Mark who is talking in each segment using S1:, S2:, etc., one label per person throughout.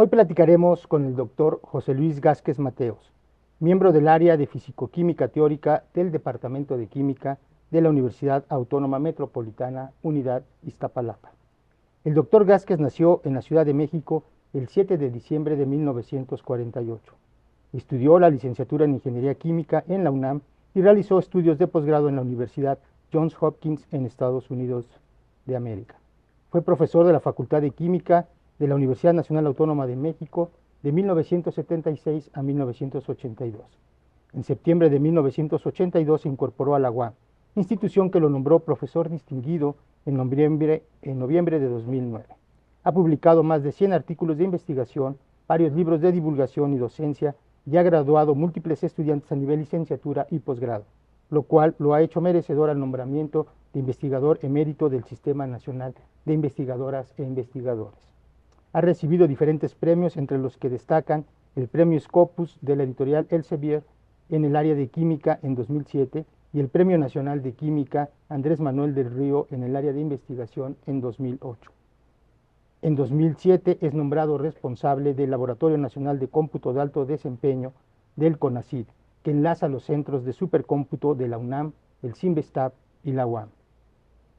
S1: Hoy platicaremos con el doctor José Luis Gázquez Mateos, miembro del área de Fisicoquímica Teórica del Departamento de Química de la Universidad Autónoma Metropolitana, Unidad Iztapalapa. El doctor Gázquez nació en la Ciudad de México el 7 de diciembre de 1948. Estudió la licenciatura en Ingeniería Química en la UNAM y realizó estudios de posgrado en la Universidad Johns Hopkins en Estados Unidos de América. Fue profesor de la Facultad de Química de la Universidad Nacional Autónoma de México de 1976 a 1982. En septiembre de 1982 se incorporó a la UAM, institución que lo nombró profesor distinguido en noviembre de 2009. Ha publicado más de 100 artículos de investigación, varios libros de divulgación y docencia y ha graduado múltiples estudiantes a nivel licenciatura y posgrado, lo cual lo ha hecho merecedor al nombramiento de investigador emérito del Sistema Nacional de Investigadoras e Investigadores. Ha recibido diferentes premios, entre los que destacan el Premio Scopus de la editorial Elsevier en el área de Química en 2007 y el Premio Nacional de Química Andrés Manuel del Río en el área de investigación en 2008. En 2007 es nombrado responsable del Laboratorio Nacional de Cómputo de Alto Desempeño del CONACYT, que enlaza los centros de supercómputo de la UNAM, el CIMBESTAB y la UAM.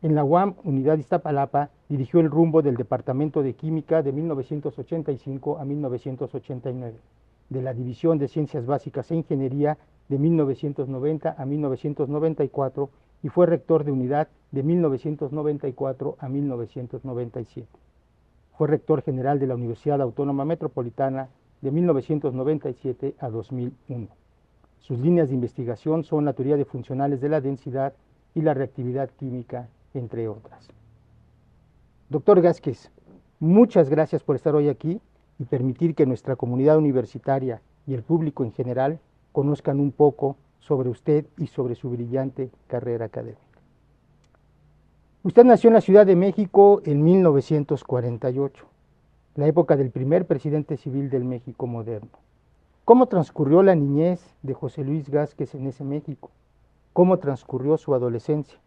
S1: En la UAM, Unidad Iztapalapa, dirigió el rumbo del Departamento de Química de 1985 a 1989, de la División de Ciencias Básicas e Ingeniería de 1990 a 1994 y fue rector de unidad de 1994 a 1997. Fue rector general de la Universidad Autónoma Metropolitana de 1997 a 2001. Sus líneas de investigación son la teoría de funcionales de la densidad y la reactividad química, entre otras. Doctor Gázquez, muchas gracias por estar hoy aquí y permitir que nuestra comunidad universitaria y el público en general conozcan un poco sobre usted y sobre su brillante carrera académica. Usted nació en la Ciudad de México en 1948, la época del primer presidente civil del México moderno. ¿Cómo transcurrió la niñez de José Luis Gázquez en ese México? ¿Cómo transcurrió su adolescencia?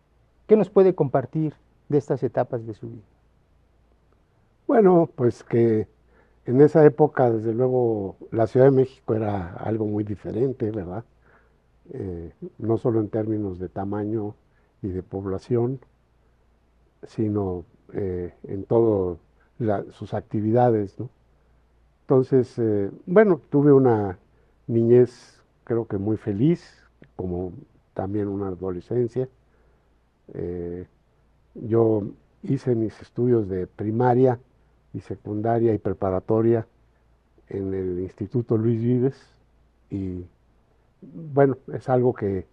S1: ¿Qué nos puede compartir de estas etapas de su vida?
S2: Bueno, pues que en esa época, desde luego, la Ciudad de México era algo muy diferente, ¿verdad? No solo en términos de tamaño y de población, sino en todas sus actividades, ¿no? Entonces, bueno, tuve una niñez creo que muy feliz, como también una adolescencia. Yo hice mis estudios de primaria y secundaria y preparatoria en el Instituto Luis Vives y bueno, es algo que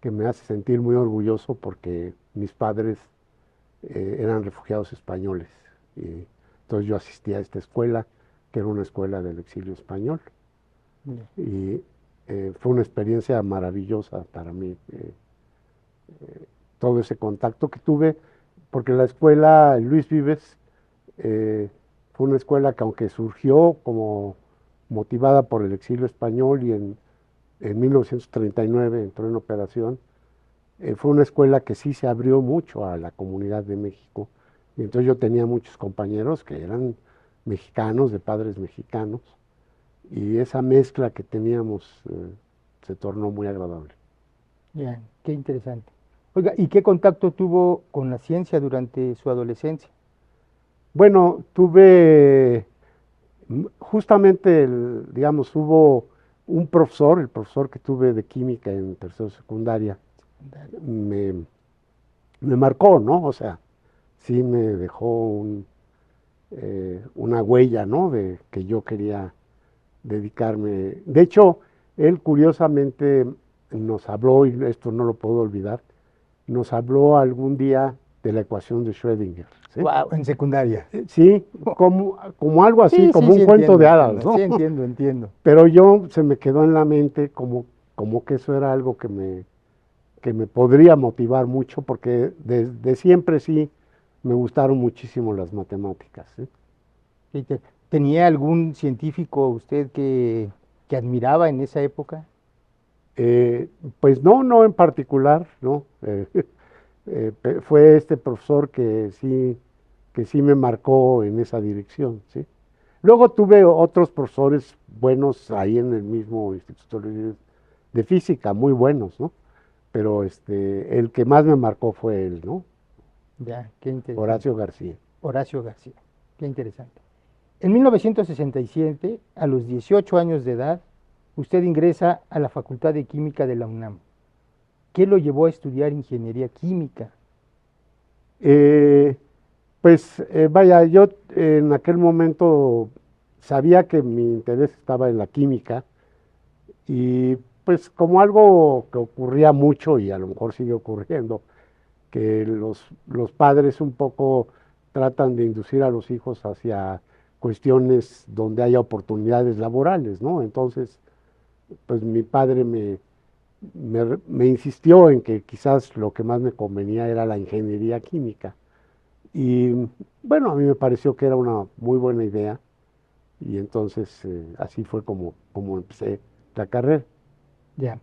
S2: me hace sentir muy orgulloso porque mis padres eran refugiados españoles y entonces yo asistí a esta escuela que era una escuela del exilio español y fue una experiencia maravillosa para mí todo ese contacto que tuve porque la escuela Luis Vives fue una escuela que aunque surgió como motivada por el exilio español y en 1939 entró en operación, fue una escuela que sí se abrió mucho a la comunidad de México. Y entonces yo tenía muchos compañeros que eran mexicanos, de padres mexicanos, y esa mezcla que teníamos se tornó muy agradable.
S1: Bien, qué interesante. Oiga, ¿y qué contacto tuvo con la ciencia durante su adolescencia?
S2: Bueno, tuve justamente, digamos, hubo un profesor, el profesor que tuve de química en tercero secundaria, me marcó, ¿no? O sea, sí me dejó una huella, ¿no? De que yo quería dedicarme. De hecho, él curiosamente nos habló, y esto no lo puedo olvidar, nos habló algún día de la ecuación de Schrödinger. ¿Sí?
S1: Wow, en secundaria.
S2: Sí, como algo así,
S1: Sí,
S2: como
S1: sí,
S2: un
S1: sí,
S2: cuento
S1: entiendo,
S2: de hadas, ¿no?
S1: Sí, entiendo.
S2: Pero yo se me quedó en la mente como que eso era algo que me podría motivar mucho, porque desde siempre sí me gustaron muchísimo las matemáticas. ¿Sí?
S1: ¿Tenía algún científico usted que admiraba en esa época?
S2: Pues no en particular, ¿no? Fue este profesor que sí me marcó en esa dirección, ¿sí? Luego tuve otros profesores buenos ahí en el mismo Instituto de Física, muy buenos, ¿no? Pero el que más me marcó fue él, ¿no?
S1: Ya, qué interesante.
S2: Horacio García.
S1: Horacio García, qué interesante. En 1967, a los 18 años de edad, usted ingresa a la Facultad de Química de la UNAM. ¿Qué lo llevó a estudiar ingeniería química?
S2: Eh, Vaya, yo en aquel momento sabía que mi interés estaba en la química y pues como algo que ocurría mucho y a lo mejor sigue ocurriendo, que los padres un poco tratan de inducir a los hijos hacia cuestiones donde haya oportunidades laborales, ¿no? Entonces, pues mi padre me insistió en que quizás lo que más me convenía era la ingeniería química. Y bueno, a mí me pareció que era una muy buena idea y entonces así fue como empecé la carrera.
S1: Ya.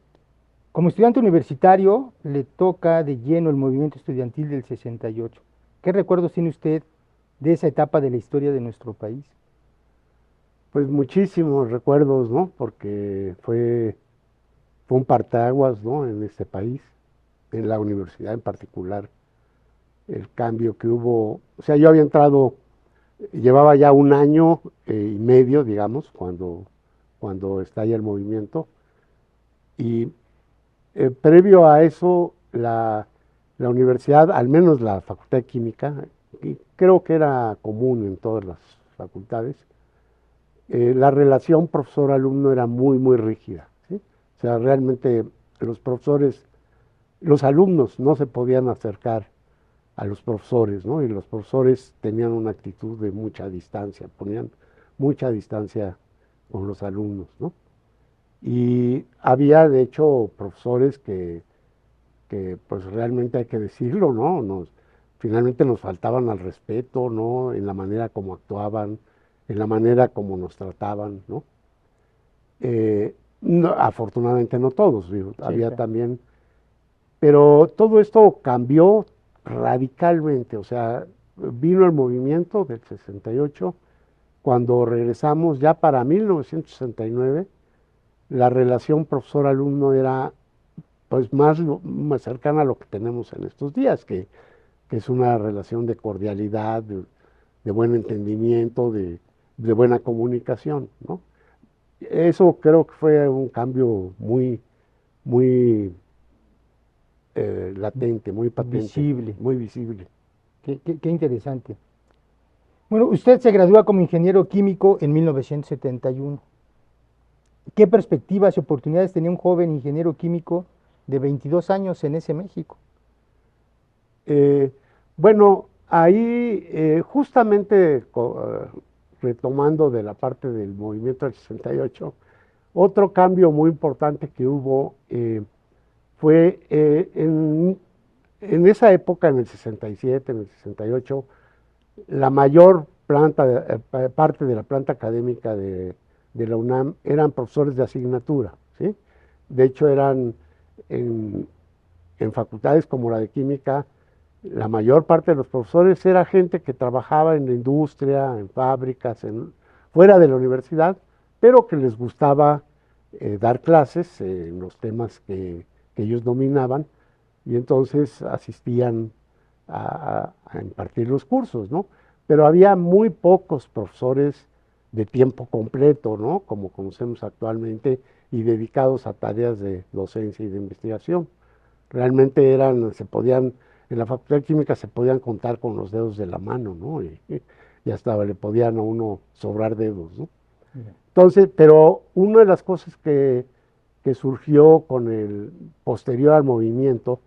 S1: Como estudiante universitario, le toca de lleno el movimiento estudiantil del 68. ¿Qué recuerdos tiene usted de esa etapa de la historia de nuestro país?
S2: Pues muchísimos recuerdos, ¿no? Porque fue un parteaguas, ¿no? En este país, en la universidad en particular, el cambio que hubo. O sea, yo había entrado, llevaba ya un año y medio, digamos, cuando estalla el movimiento, y previo a eso, la universidad, al menos la Facultad de Química, y creo que era común en todas las facultades, la relación profesor-alumno era muy, muy rígida, ¿sí? O sea, realmente los profesores, los alumnos no se podían acercar a los profesores, ¿no? Y los profesores tenían una actitud de mucha distancia, ponían mucha distancia con los alumnos, ¿no? Y había, de hecho, profesores que pues realmente hay que decirlo, ¿no? Finalmente nos faltaban al respeto, ¿no? En la manera como actuaban, en la manera como nos trataban, ¿no? Afortunadamente no todos, digo,
S1: Sí,
S2: había
S1: claro.
S2: también, pero todo esto cambió radicalmente, o sea, vino el movimiento del 68, cuando regresamos ya para 1969, la relación profesor-alumno era pues más cercana a lo que tenemos en estos días, que es una relación de cordialidad, de buen entendimiento, de buena comunicación, ¿no? Eso creo que fue un cambio muy latente, muy patente,
S1: Visible.
S2: muy visible.
S1: Qué interesante. Bueno, usted se gradúa como ingeniero químico en 1971. ¿Qué perspectivas y oportunidades tenía un joven ingeniero químico de 22 años en ese México?
S2: Eh, bueno, ahí justamente retomando de la parte del movimiento del 68, otro cambio muy importante que hubo fue en esa época, en el 67, en el 68, la mayor parte de la planta académica de la UNAM eran profesores de asignatura, ¿sí? De hecho, eran en, en facultades como la de química, la mayor parte de los profesores era gente que trabajaba en la industria, en fábricas, fuera de la universidad, pero que les gustaba dar clases en los temas que ellos dominaban y entonces asistían a impartir los cursos, ¿no? Pero había muy pocos profesores de tiempo completo, ¿no? Como conocemos actualmente, y dedicados a tareas de docencia y de investigación. Realmente en la Facultad de Química se podían contar con los dedos de la mano, ¿no? Y hasta le podían a uno sobrar dedos, ¿no?
S1: Mira.
S2: Entonces, pero una de las cosas que surgió con el posterior al movimiento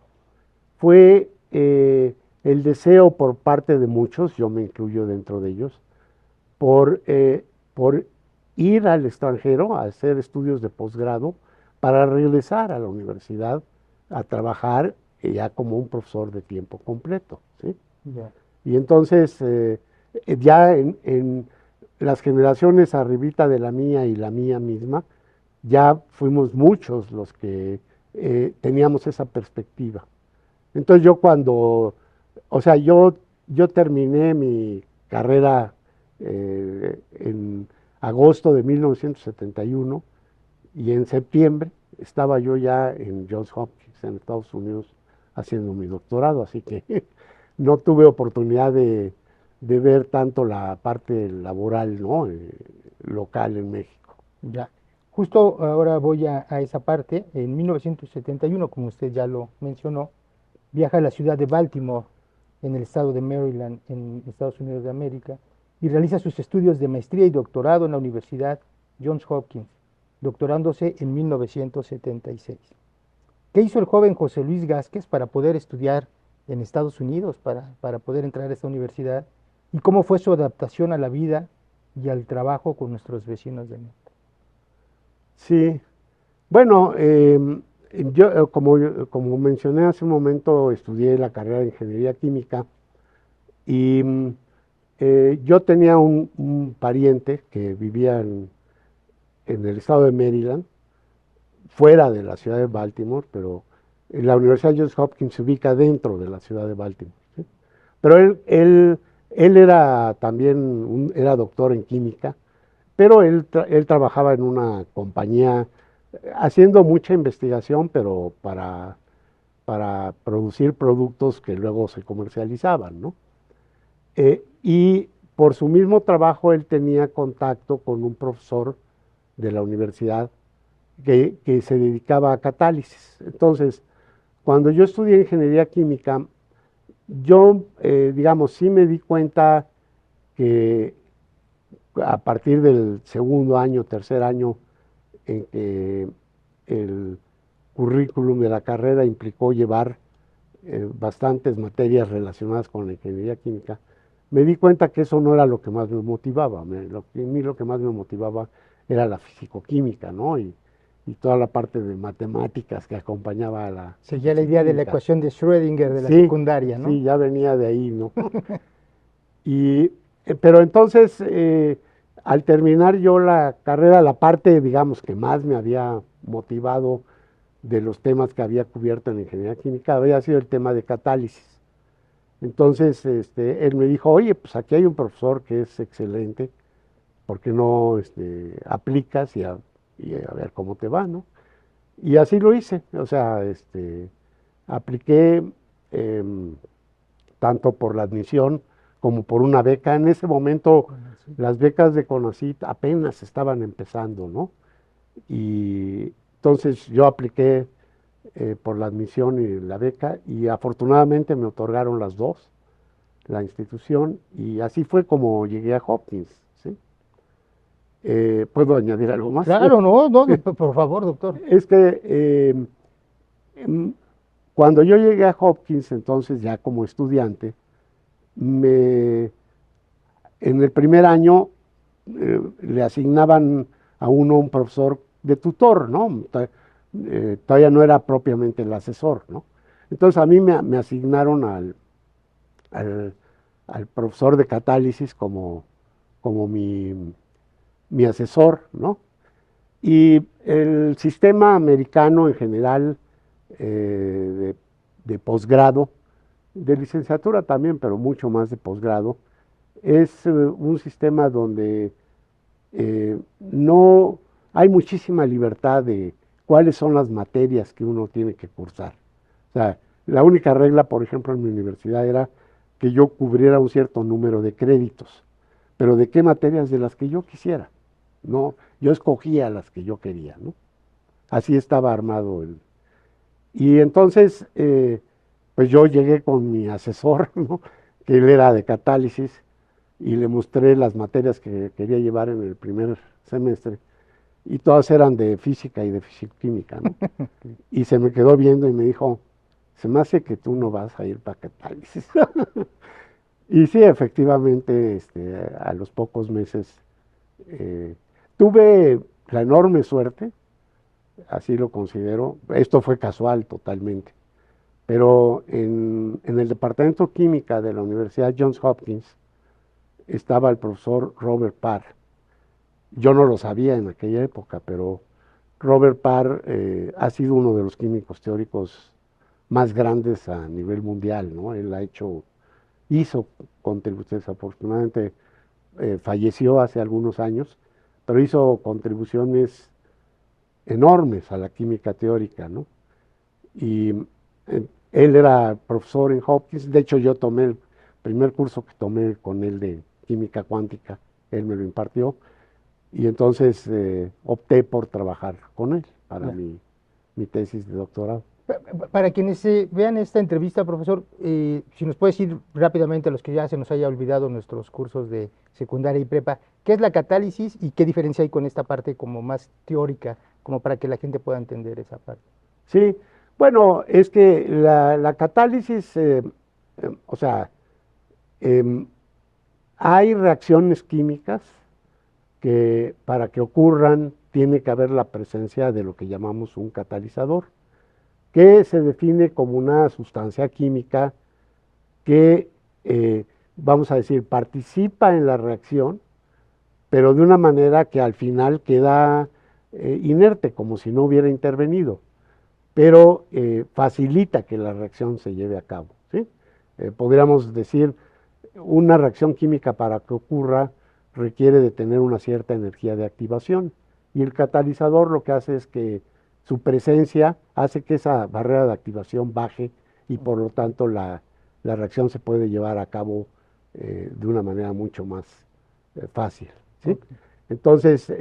S2: fue el deseo por parte de muchos, yo me incluyo dentro de ellos, por ir al extranjero a hacer estudios de posgrado para regresar a la universidad a trabajar ya como un profesor de tiempo completo, ¿sí?
S1: Ya.
S2: Y entonces ya en las generaciones arribita de la mía y la mía misma, ya fuimos muchos los que teníamos esa perspectiva. Entonces yo yo terminé mi carrera en agosto de 1971 y en septiembre estaba yo ya en Johns Hopkins, en Estados Unidos, haciendo mi doctorado, así que no tuve oportunidad de ver tanto la parte laboral, ¿no? Local en México.
S1: Ya. Justo ahora voy a esa parte. En 1971, como usted ya lo mencionó, viaja a la ciudad de Baltimore, en el estado de Maryland, en Estados Unidos de América, y realiza sus estudios de maestría y doctorado en la Universidad Johns Hopkins, doctorándose en 1976. ¿Qué hizo el joven José Luis Gázquez para poder estudiar en Estados Unidos, para poder entrar a esta universidad? ¿Y cómo fue su adaptación a la vida y al trabajo con nuestros vecinos de norte?
S2: Sí, bueno, yo, como mencioné hace un momento, estudié la carrera de Ingeniería Química y yo tenía un pariente que vivía en el estado de Maryland, fuera de la ciudad de Baltimore, pero la Universidad Johns Hopkins se ubica dentro de la ciudad de Baltimore, ¿sí? Pero él era también, era doctor en química, pero él trabajaba en una compañía haciendo mucha investigación, pero para producir productos que luego se comercializaban, ¿no? Y por su mismo trabajo él tenía contacto con un profesor de la universidad que se dedicaba a catálisis. Entonces, cuando yo estudié ingeniería química, yo, digamos, sí me di cuenta que a partir del segundo año, tercer año, en que el currículum de la carrera implicó llevar bastantes materias relacionadas con la ingeniería química, me di cuenta que eso no era lo que más me motivaba. A mí lo que más me motivaba era la fisicoquímica, ¿no? Y toda la parte de matemáticas que acompañaba a la
S1: Seguía la idea de la
S2: química.
S1: ecuación de Schrödinger de la
S2: Sí,
S1: secundaria, ¿no?
S2: sí, ya venía de ahí, ¿no? Pero entonces, al terminar yo la carrera, la parte, digamos, que más me había motivado de los temas que había cubierto en ingeniería química había sido el tema de catálisis. Entonces, él me dijo, oye, pues aquí hay un profesor que es excelente, ¿por qué no aplicas y a ver cómo te va, ¿no? Y así lo hice, o sea, apliqué tanto por la admisión como por una beca. En ese momento las becas de CONACYT apenas estaban empezando, ¿no? Y entonces yo apliqué por la admisión y la beca y afortunadamente me otorgaron las dos, la institución, y así fue como llegué a Hopkins, ¿sí? ¿Puedo añadir algo más?
S1: Claro, no, no, por favor, doctor.
S2: Es que em, cuando yo llegué a Hopkins, entonces ya como estudiante, en el primer año le asignaban a uno un profesor de tutor, ¿no? Todavía no era propiamente el asesor, ¿no? Entonces a mí me asignaron al, al profesor de catálisis como mi asesor, ¿no? Y el sistema americano en general de posgrado, de licenciatura también, pero mucho más de posgrado, es un sistema donde no hay muchísima libertad de cuáles son las materias que uno tiene que cursar. O sea, la única regla, por ejemplo, en mi universidad era que yo cubriera un cierto número de créditos, pero de qué materias, de las que yo quisiera. No, yo escogía las que yo quería, ¿no? Así estaba armado Y entonces, pues yo llegué con mi asesor, ¿no? Que él era de catálisis, y le mostré las materias que quería llevar en el primer semestre, y todas eran de física y de fisicoquímica, ¿no? Y se me quedó viendo y me dijo, se me hace que tú no vas a ir para catálisis. Y sí, efectivamente, a los pocos meses eh, tuve la enorme suerte, así lo considero, esto fue casual totalmente, pero en el departamento de química de la Universidad Johns Hopkins estaba el profesor Robert Parr. Yo no lo sabía en aquella época, pero Robert Parr ha sido uno de los químicos teóricos más grandes a nivel mundial, ¿no? Él hizo contribuciones, afortunadamente falleció hace algunos años, pero hizo contribuciones enormes a la química teórica, ¿no? Y él era profesor en Hopkins, de hecho yo tomé el primer curso que tomé con él de química cuántica, él me lo impartió, y entonces opté por trabajar con él para mi tesis de doctorado.
S1: Para quienes vean esta entrevista, profesor, si nos puede decir rápidamente a los que ya se nos haya olvidado nuestros cursos de secundaria y prepa, ¿qué es la catálisis y qué diferencia hay con esta parte como más teórica, como para que la gente pueda entender esa parte?
S2: Sí, bueno, es que la catálisis, o sea, em, hay reacciones químicas que para que ocurran tiene que haber la presencia de lo que llamamos un catalizador, que se define como una sustancia química que, vamos a decir, participa en la reacción, pero de una manera que al final queda inerte, como si no hubiera intervenido, pero facilita que la reacción se lleve a cabo, ¿sí? Podríamos decir, una reacción química para que ocurra requiere de tener una cierta energía de activación, y el catalizador lo que hace es que su presencia hace que esa barrera de activación baje y por lo tanto la reacción se puede llevar a cabo de una manera mucho más fácil, ¿sí? Okay. Entonces,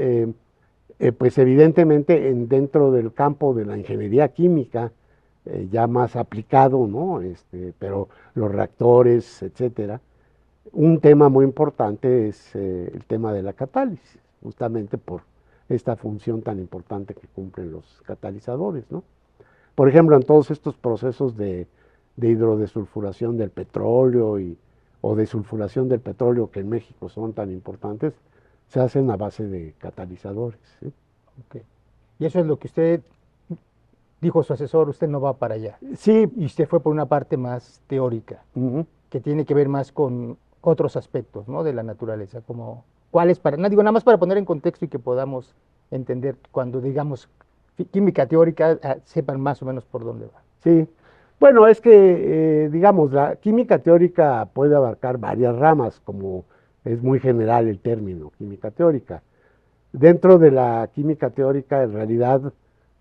S2: pues evidentemente dentro del campo de la ingeniería química, ya más aplicado, ¿no? Pero los reactores, etcétera, un tema muy importante es el tema de la catálisis, justamente por esta función tan importante que cumplen los catalizadores, ¿no? Por ejemplo, en todos estos procesos de hidrodesulfuración del petróleo o desulfuración del petróleo que en México son tan importantes, se hacen a base de catalizadores, ¿sí?
S1: Okay. Y eso es lo que usted dijo, su asesor, usted no va para allá.
S2: Sí.
S1: Y usted fue por una parte más teórica, que tiene que ver más con otros aspectos, ¿no?, de la naturaleza, como cuáles, no digo, nada más para poner en contexto y que podamos entender cuando digamos química teórica, sepan más o menos por dónde va.
S2: Sí, bueno, es que, digamos, la química teórica puede abarcar varias ramas, como es muy general el término, química teórica. Dentro de la química teórica, en realidad,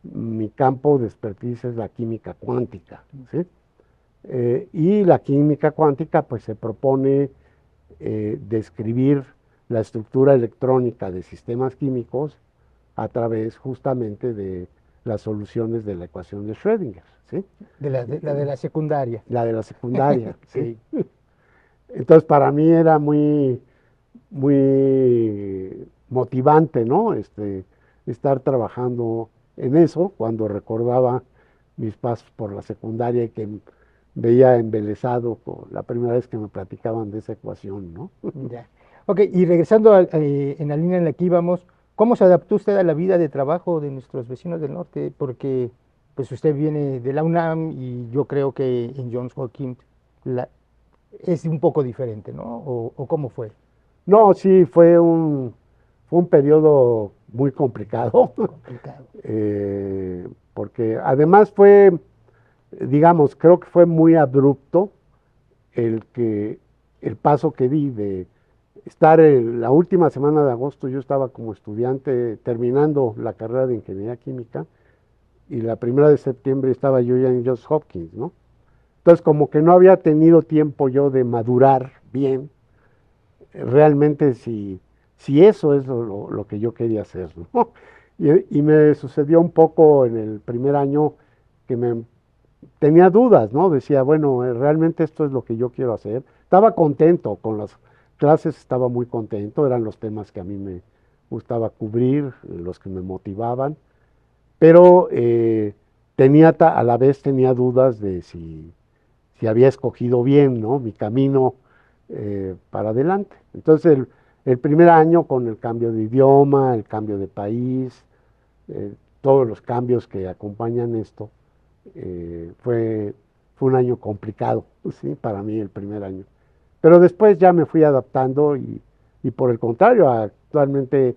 S2: mi campo de expertise es la química cuántica, ¿sí? Y la química cuántica, pues, se propone describir la estructura electrónica de sistemas químicos a través justamente de las soluciones de la ecuación de Schrödinger, ¿sí?
S1: La de la secundaria.
S2: La de la secundaria, ¿sí? Entonces, para mí era muy motivante, ¿no? Estar trabajando en eso cuando recordaba mis pasos por la secundaria y que veía embelesado la primera vez que me platicaban de esa ecuación, ¿no?
S1: Ya. Ok, y regresando en la línea en la que íbamos, ¿cómo se adaptó usted a la vida de trabajo de nuestros vecinos del norte? Porque pues usted viene de la UNAM y yo creo que en Johns Hopkins es un poco diferente, ¿no? ¿O cómo fue?
S2: No, sí, fue un periodo muy complicado. Porque además fue, digamos, creo que fue muy abrupto el paso que di de estar en la última semana de agosto. Yo estaba como estudiante terminando la carrera de ingeniería química y la primera de septiembre estaba yo ya en Johns Hopkins, ¿no? Entonces como que no había tenido tiempo yo de madurar bien realmente si eso es lo que yo quería hacer, ¿no? Y me sucedió un poco en el primer año que tenía dudas, ¿no? Decía, bueno, realmente esto es lo que yo quiero hacer. Estaba contento con las clases, estaba muy contento, eran los temas que a mí me gustaba cubrir, los que me motivaban, pero a la vez tenía dudas de si había escogido bien, ¿no?, mi camino para adelante. Entonces el primer año, con el cambio de idioma, el cambio de país, todos los cambios que acompañan esto, fue un año complicado, ¿sí?, para mí el primer año. Pero después ya me fui adaptando y por el contrario, actualmente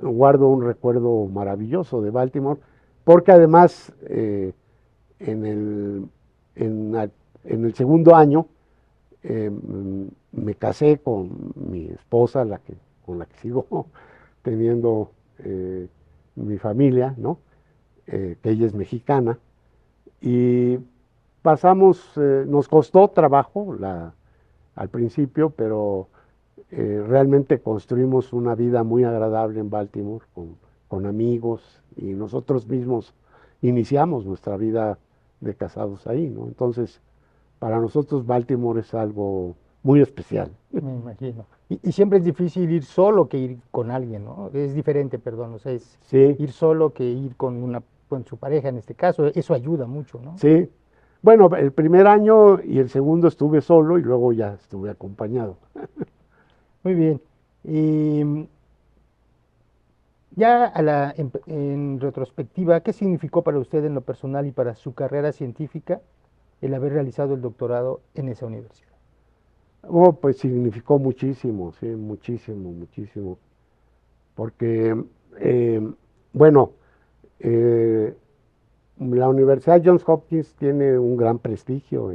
S2: guardo un recuerdo maravilloso de Baltimore, porque además en el segundo año me casé con mi esposa, con la que sigo teniendo mi familia, ¿no? Que ella es mexicana, y nos costó trabajo al principio, pero realmente construimos una vida muy agradable en Baltimore, con amigos, y nosotros mismos iniciamos nuestra vida de casados ahí, ¿no? Entonces, para nosotros Baltimore es algo muy especial.
S1: Me imagino. Y siempre es difícil ir solo que ir con alguien, ¿no? Es diferente, perdón, o sea, es
S2: Sí,
S1: ir solo que ir con su pareja en este caso, eso ayuda mucho, ¿no?
S2: sí. Bueno, el primer año y el segundo estuve solo y luego ya estuve acompañado.
S1: Muy bien. Y ya en retrospectiva, ¿qué significó para usted en lo personal y para su carrera científica el haber realizado el doctorado en esa universidad?
S2: Oh, pues significó muchísimo, sí, muchísimo, muchísimo. Porque, bueno, eh, la Universidad Johns Hopkins tiene un gran prestigio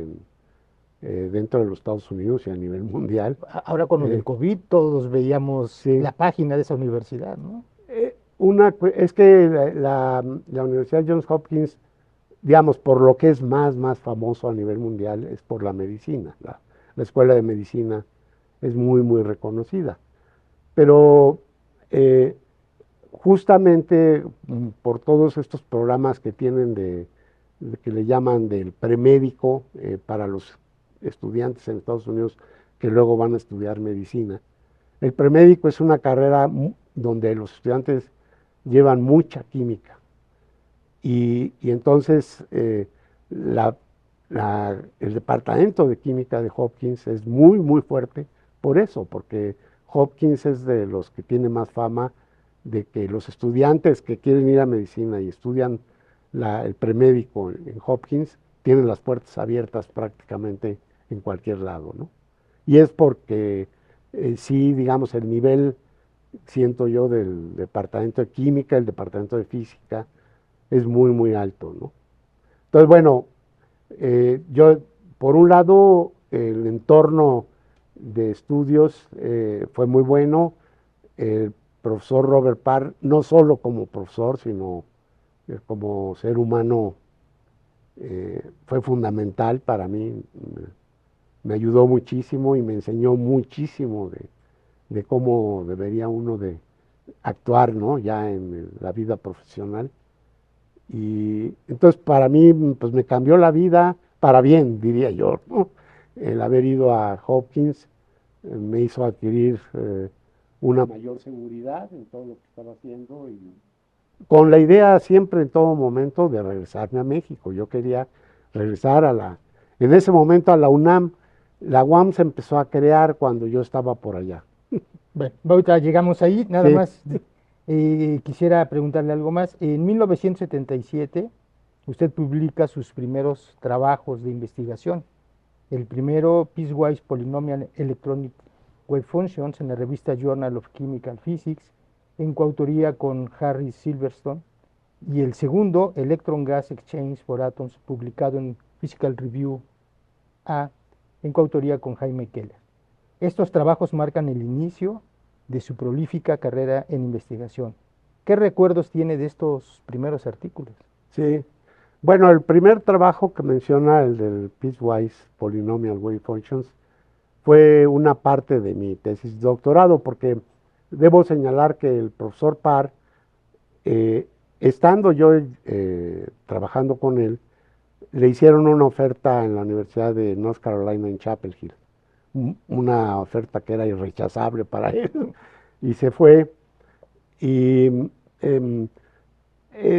S2: dentro de los Estados Unidos y a nivel mundial.
S1: Ahora con lo del
S2: Eh,
S1: COVID, todos veíamos
S2: sí,
S1: la página de esa universidad, ¿no?
S2: es que la Universidad Johns Hopkins, digamos, por lo que es más famoso a nivel mundial, es por la medicina. La Escuela de Medicina es muy reconocida. Pero eh, justamente por todos estos programas que tienen que le llaman del premédico para los estudiantes en Estados Unidos que luego van a estudiar medicina. El premédico es una carrera donde los estudiantes llevan mucha química y entonces el departamento de química de Hopkins es muy fuerte por eso, porque Hopkins es de los que tiene más fama de que los estudiantes que quieren ir a medicina y estudian el premédico en Hopkins tienen las puertas abiertas prácticamente en cualquier lado, ¿no? Y es porque sí, digamos, el nivel, siento yo, del departamento de química, el departamento de física, es muy alto, ¿no? Entonces, bueno, yo, por un lado, el entorno de estudios fue muy bueno. El profesor Robert Parr, no solo como profesor, sino como ser humano, fue fundamental para mí. Me ayudó muchísimo y me enseñó muchísimo de cómo debería uno de actuar, ¿no? Ya en la vida profesional. Y entonces para mí, pues me cambió la vida para bien, diría yo, ¿no? El haber ido a Hopkins me hizo adquirir una mayor seguridad en todo lo que estaba haciendo y con la idea siempre en todo momento de regresarme a México. Yo quería regresar en ese momento a la UNAM. La UAM se empezó a crear cuando yo estaba por allá.
S1: Bueno, ahorita llegamos ahí, nada
S2: Sí,
S1: más quisiera preguntarle algo más. En 1977, usted publica sus primeros trabajos de investigación. El primero, Piecewise Polynomial Electronic Wave Functions, en la revista Journal of Chemical Physics, en coautoría con Harry Silverstone. Y el segundo, Electron Gas Exchange for Atoms, publicado en Physical Review A, en coautoría con Jaime Keller. Estos trabajos marcan el inicio de su prolífica carrera en investigación. ¿Qué recuerdos tiene de estos primeros artículos?
S2: sí. Bueno, el primer trabajo que menciona, el del Piecewise Polynomial Wave Functions, fue una parte de mi tesis de doctorado, porque debo señalar que el profesor Parr, eh, estando yo trabajando con él, le hicieron una oferta en la Universidad de North Carolina en Chapel Hill, una oferta que era irrechazable para él, y se fue. Y em,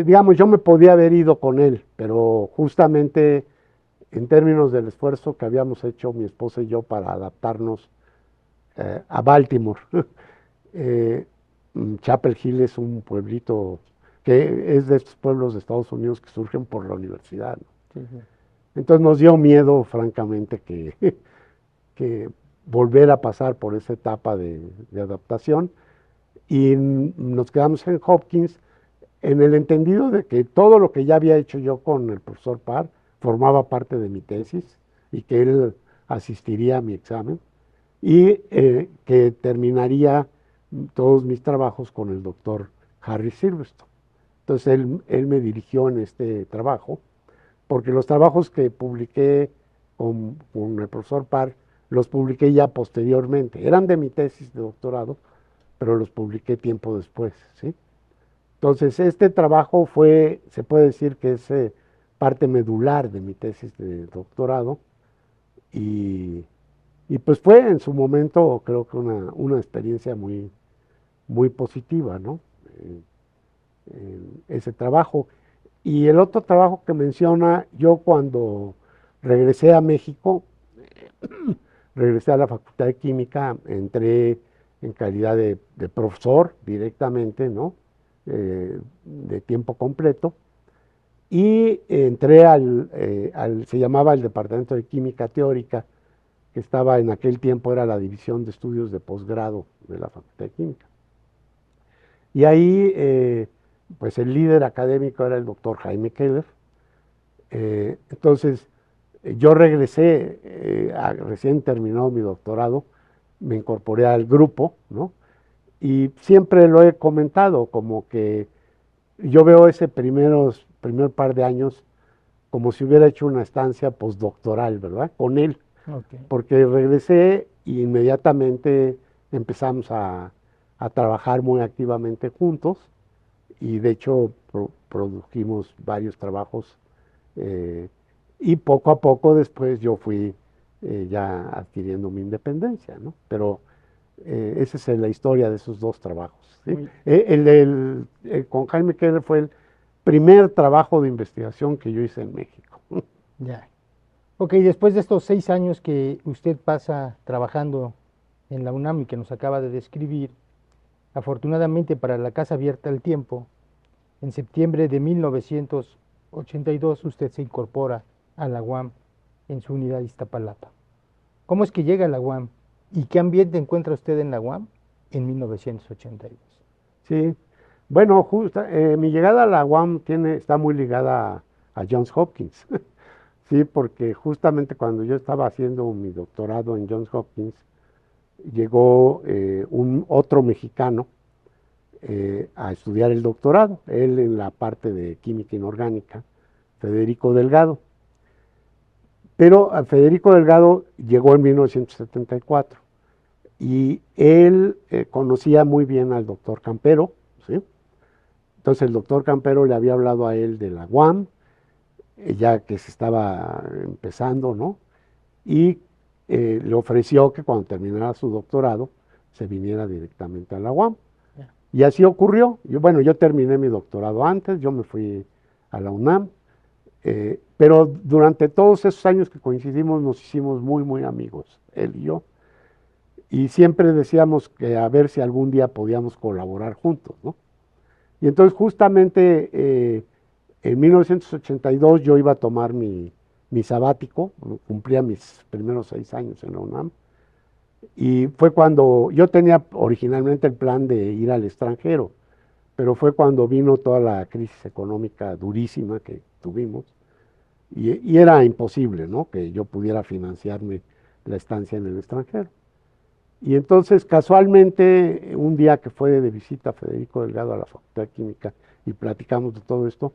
S2: digamos, yo me podía haber ido con él, pero justamente en términos del esfuerzo que habíamos hecho mi esposa y yo para adaptarnos a Baltimore. eh, Chapel Hill es un pueblito que es de estos pueblos de Estados Unidos que surgen por la universidad, ¿no?
S1: Sí, sí.
S2: Entonces nos dio miedo, francamente, que volver a pasar por esa etapa de adaptación y nos quedamos en Hopkins en el entendido de que todo lo que ya había hecho yo con el profesor Parr formaba parte de mi tesis y que él asistiría a mi examen y que terminaría todos mis trabajos con el doctor Harry Silverstone. Entonces él me dirigió en este trabajo, porque los trabajos que publiqué con el profesor Parr los publiqué ya posteriormente. Eran de mi tesis de doctorado, pero los publiqué tiempo después, ¿sí? Entonces, este trabajo fue, se puede decir que es parte medular de mi tesis de doctorado y, y pues fue en su momento, creo que una experiencia muy positiva, ¿no? Ese trabajo. Y el otro trabajo que menciona, yo cuando regresé a México, regresé a la Facultad de Química, entré en calidad de profesor directamente, ¿no? De tiempo completo, y entré se llamaba el Departamento de Química Teórica, que estaba en aquel tiempo, era la División de Estudios de Posgrado de la Facultad de Química. Y ahí, pues el líder académico era el doctor Jaime Keller. Entonces, yo regresé, recién terminado mi doctorado, me incorporé al grupo, ¿no? Y siempre lo he comentado, como que yo veo ese primer par de años como si hubiera hecho una estancia postdoctoral, ¿verdad? Con él, porque regresé e inmediatamente empezamos a trabajar muy activamente juntos y de hecho produjimos varios trabajos y poco a poco después yo fui ya adquiriendo mi independencia, ¿no? Pero esa es la historia de esos dos trabajos, ¿sí? Con Jaime Keller fue el primer trabajo de investigación que yo hice en México.
S1: Ya. Ok, después de estos 6 años que usted pasa trabajando en la UNAM y que nos acaba de describir, afortunadamente para la Casa Abierta al Tiempo, en septiembre de 1982 usted se incorpora a la UAM en su unidad Iztapalapa. ¿Cómo es que llega a la UAM y qué ambiente encuentra usted en la UAM en 1982?
S2: Sí, bueno, mi llegada a la UAM está muy ligada a Johns Hopkins, sí, porque justamente cuando yo estaba haciendo mi doctorado en Johns Hopkins, llegó un otro mexicano a estudiar el doctorado, él en la parte de química inorgánica, Federico Delgado. Pero Federico Delgado llegó en 1974 y él conocía muy bien al doctor Campero, ¿sí? Entonces el doctor Campero le había hablado a él de la UAM, ya que se estaba empezando, ¿no? Y le ofreció que cuando terminara su doctorado se viniera directamente a la UAM. Y así ocurrió. Yo terminé mi doctorado antes, yo me fui a la UNAM, pero durante todos esos años que coincidimos nos hicimos muy amigos, él y yo. Y siempre decíamos que a ver si algún día podíamos colaborar juntos, ¿no? Y entonces justamente en 1982 yo iba a tomar mi sabático, cumplía mis primeros 6 años en la UNAM, y fue cuando yo tenía originalmente el plan de ir al extranjero, pero fue cuando vino toda la crisis económica durísima que tuvimos, y era imposible, ¿no?, que yo pudiera financiarme la estancia en el extranjero. Y entonces, casualmente, un día que fue de visita Federico Delgado a la Facultad de Química y platicamos de todo esto,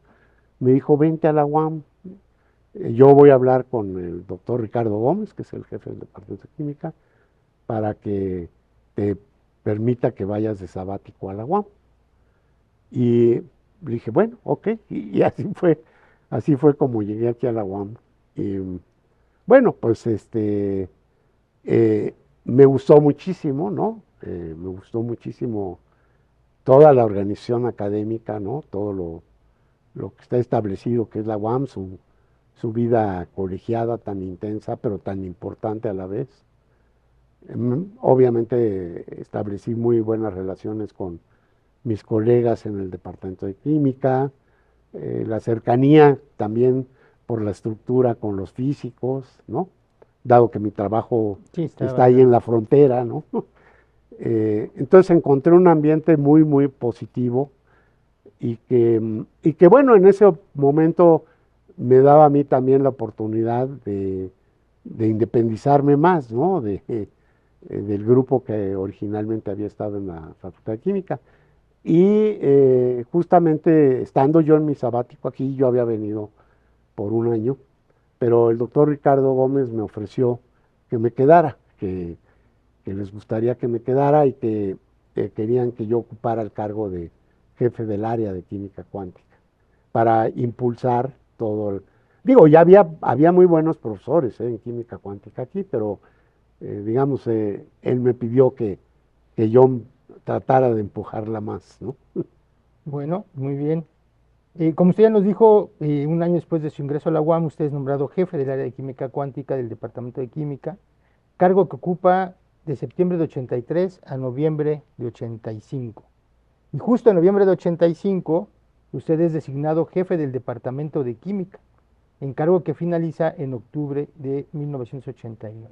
S2: me dijo, vente a la UAM, yo voy a hablar con el doctor Ricardo Gómez, que es el jefe del Departamento de Química, para que te permita que vayas de sabático a la UAM. Y le dije, bueno, ok, y así fue como llegué aquí a la UAM. Y, bueno, pues me gustó muchísimo, ¿no? Me gustó muchísimo toda la organización académica, ¿no? Todo lo que está establecido, que es la UAM, su vida colegiada tan intensa, pero tan importante a la vez. Obviamente establecí muy buenas relaciones con mis colegas en el Departamento de Química, la cercanía también por la estructura con los físicos, ¿no? Dado que mi trabajo está ahí en la frontera, ¿no? Entonces encontré un ambiente muy positivo y que bueno, en ese momento me daba a mí también la oportunidad de de independizarme más, ¿no? Del grupo que originalmente había estado en la Facultad de Química. Y justamente estando yo en mi sabático aquí, yo había venido por un año, pero el doctor Ricardo Gómez me ofreció que me quedara, que les gustaría que me quedara y que querían que yo ocupara el cargo de jefe del área de química cuántica para impulsar todo el... Digo, ya había muy buenos profesores en química cuántica aquí, pero digamos, él me pidió que yo tratara de empujarla más, ¿no?
S1: Bueno, muy bien. Como usted ya nos dijo, un año después de su ingreso a la UAM, usted es nombrado jefe del área de química cuántica del Departamento de Química, cargo que ocupa de septiembre de 83 a noviembre de 85. Y justo en noviembre de 85, usted es designado jefe del Departamento de Química, encargo que finaliza en octubre de 1989.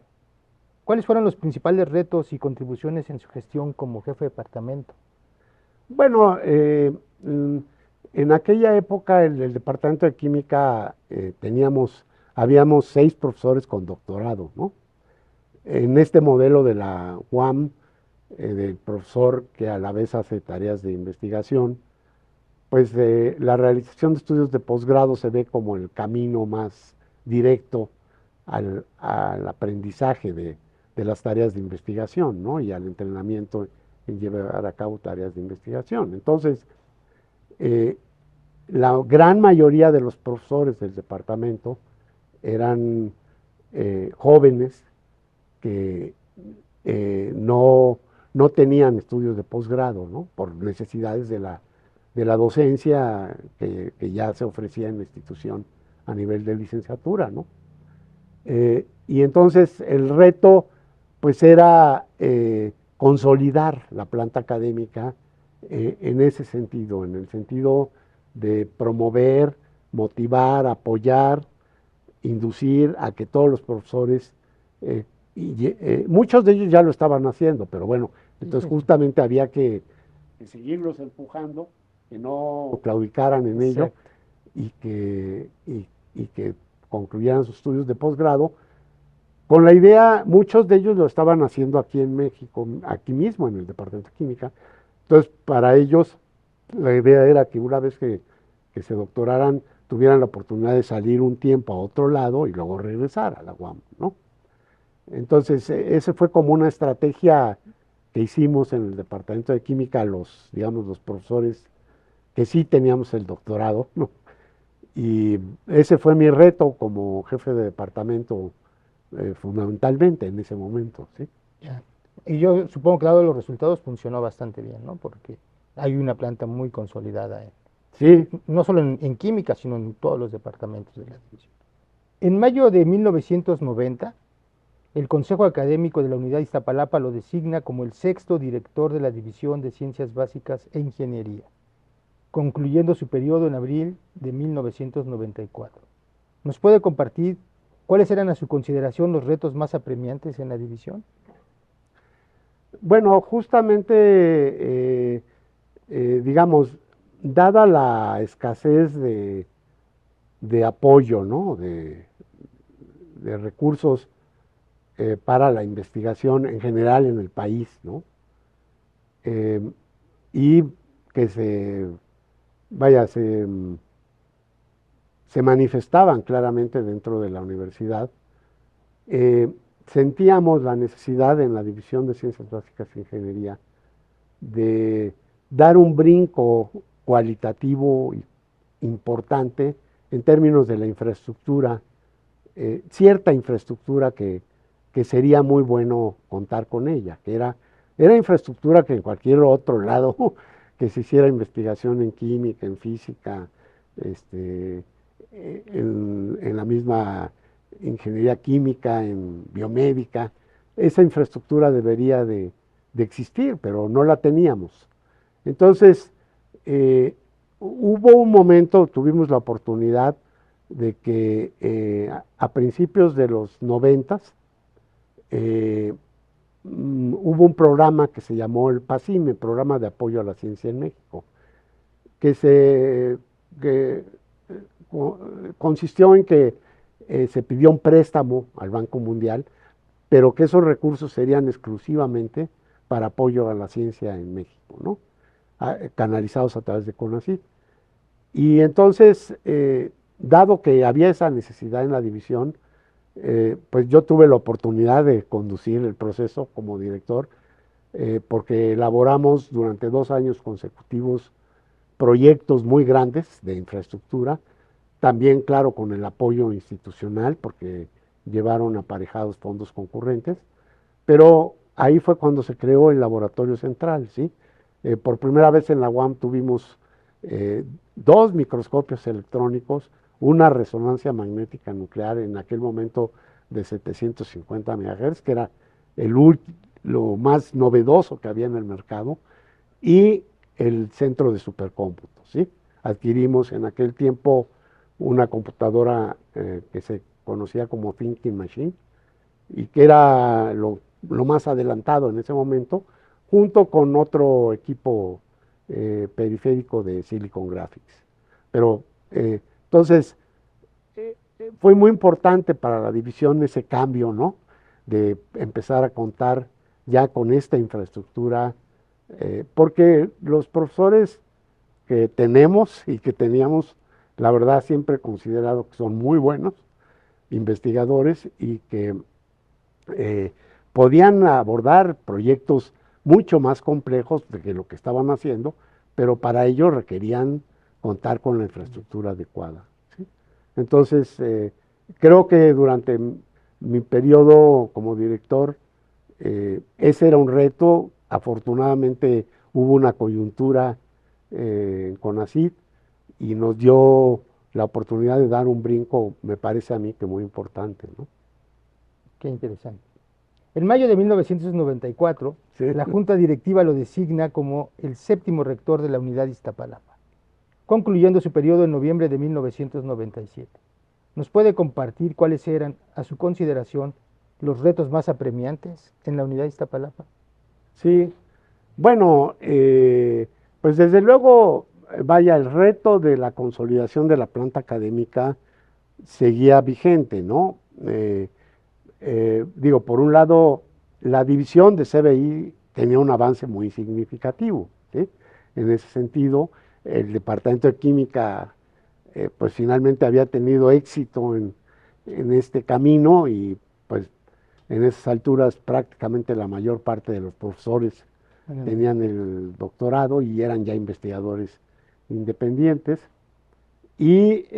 S1: ¿Cuáles fueron los principales retos y contribuciones en su gestión como jefe de departamento?
S2: Bueno, en aquella época el departamento de química habíamos 6 profesores con doctorado, ¿no? En este modelo de la UAM, del profesor que a la vez hace tareas de investigación, pues la realización de estudios de posgrado se ve como el camino más directo al aprendizaje de las tareas de investigación, ¿no? Y al entrenamiento en llevar a cabo tareas de investigación. Entonces, eh, la gran mayoría de los profesores del departamento eran jóvenes que no tenían estudios de posgrado, ¿no? Por necesidades de la docencia que ya se ofrecía en la institución a nivel de licenciatura, ¿no? Y entonces el reto pues era consolidar la planta académica en ese sentido, en el sentido de promover, motivar, apoyar, inducir a que todos los profesores, muchos de ellos ya lo estaban haciendo, pero bueno, entonces justamente había que seguirlos empujando, que no claudicaran en ello
S1: Exacto.
S2: y que concluyeran sus estudios de posgrado. Con la idea, muchos de ellos lo estaban haciendo aquí en México, aquí mismo en el Departamento de Química. Entonces, para ellos, la idea era que una vez que se doctoraran, tuvieran la oportunidad de salir un tiempo a otro lado y luego regresar a la UAM, ¿no? Entonces, ese fue como una estrategia que hicimos en el Departamento de Química, digamos, los profesores que sí teníamos el doctorado, ¿no? Y ese fue mi reto como jefe de departamento, fundamentalmente en ese momento, ¿sí?
S1: Ya. Y yo supongo que dado los resultados funcionó bastante bien, ¿no? Porque hay una planta muy consolidada,
S2: Sí,
S1: no solo en química, sino en todos los departamentos de la división. En mayo de 1990, el Consejo Académico de la Unidad de Iztapalapa lo designa como el sexto director de la División de Ciencias Básicas e Ingeniería, concluyendo su periodo en abril de 1994. ¿Nos puede compartir cuáles eran a su consideración los retos más apremiantes en la división?
S2: bueno, justamente, digamos, dada la escasez de apoyo, ¿no? De recursos para la investigación en general en el país, ¿no? Eh, y que vaya, se manifestaban claramente dentro de la universidad, eh, sentíamos la necesidad en la División de Ciencias Básicas e Ingeniería de dar un brinco cualitativo importante en términos de la infraestructura, cierta infraestructura que sería muy bueno contar con ella, que era infraestructura que en cualquier otro lado que se hiciera investigación en química, en física, en la misma ingeniería química, en biomédica, esa infraestructura debería de existir, pero no la teníamos. Entonces, hubo un momento, tuvimos la oportunidad de que a principios de los 90 hubo un programa que se llamó el PACIME, Programa de Apoyo a la Ciencia en México, que consistió en que se pidió un préstamo al Banco Mundial, pero que esos recursos serían exclusivamente para apoyo a la ciencia en México, ¿no? Canalizados a través de CONACYT. Y entonces, dado que había esa necesidad en la división, pues yo tuve la oportunidad de conducir el proceso como director, porque elaboramos durante 2 años consecutivos proyectos muy grandes de infraestructura, también, claro, con el apoyo institucional, porque llevaron aparejados fondos concurrentes, pero ahí fue cuando se creó el laboratorio central, ¿sí? Por primera vez en la UAM tuvimos 2 microscopios electrónicos, una resonancia magnética nuclear en aquel momento de 750 MHz, que era lo más novedoso que había en el mercado, y el centro de supercómputo, ¿sí? Adquirimos en aquel tiempo una computadora que se conocía como Thinking Machine y que era lo más adelantado en ese momento, junto con otro equipo periférico de Silicon Graphics. Pero entonces fue muy importante para la división ese cambio, ¿no? De empezar a contar ya con esta infraestructura, porque los profesores que tenemos y que teníamos, la verdad siempre he considerado que son muy buenos investigadores y que podían abordar proyectos mucho más complejos de lo que estaban haciendo, pero para ello requerían contar con la infraestructura adecuada, ¿sí? Entonces, creo que durante mi periodo como director, ese era un reto. Afortunadamente hubo una coyuntura en CONACYT y nos dio la oportunidad de dar un brinco, me parece a mí que muy importante, ¿no?
S1: Qué interesante. En mayo de 1994,
S2: Sí.
S1: la Junta Directiva lo designa como el 7º rector de la Unidad Iztapalapa, concluyendo su periodo en noviembre de 1997. ¿Nos puede compartir cuáles eran, a su consideración, los retos más apremiantes en la Unidad Iztapalapa?
S2: Sí, bueno, pues desde luego, vaya, el reto de la consolidación de la planta académica seguía vigente, ¿no? Digo, por un lado, la división de CBI tenía un avance muy significativo, ¿sí? En ese sentido, el Departamento de Química, pues finalmente había tenido éxito en este camino y pues en esas alturas prácticamente la mayor parte de los profesores tenían el doctorado y eran ya investigadores independientes.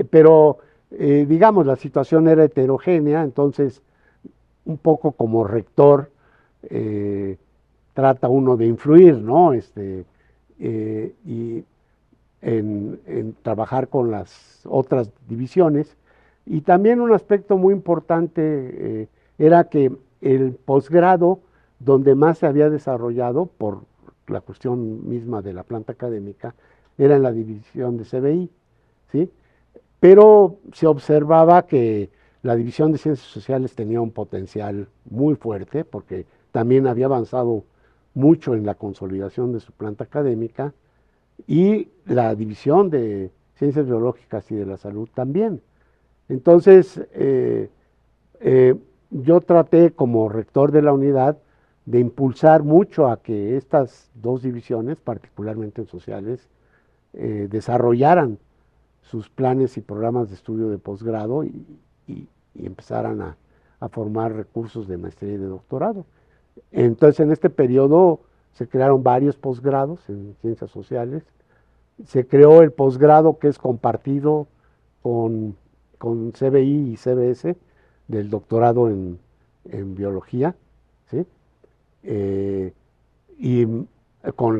S2: Pero digamos, la situación era heterogénea, entonces un poco como rector trata uno de influir, ¿no? Y en trabajar con las otras divisiones. Y también un aspecto muy importante era que el posgrado, donde más se había desarrollado por la cuestión misma de la planta académica, era en la división de CBI, ¿sí? Pero se observaba que la división de ciencias sociales tenía un potencial muy fuerte, porque también había avanzado mucho en la consolidación de su planta académica, y la división de ciencias biológicas y de la salud también. Entonces, yo traté como rector de la unidad de impulsar mucho a que estas 2 divisiones, particularmente en sociales, desarrollaran sus planes y programas de estudio de posgrado y empezaran a formar recursos de maestría y de doctorado. Entonces, en este periodo se crearon varios posgrados en ciencias sociales. Se creó el posgrado que es compartido con CBI y CBS del doctorado en biología, ¿sí? Y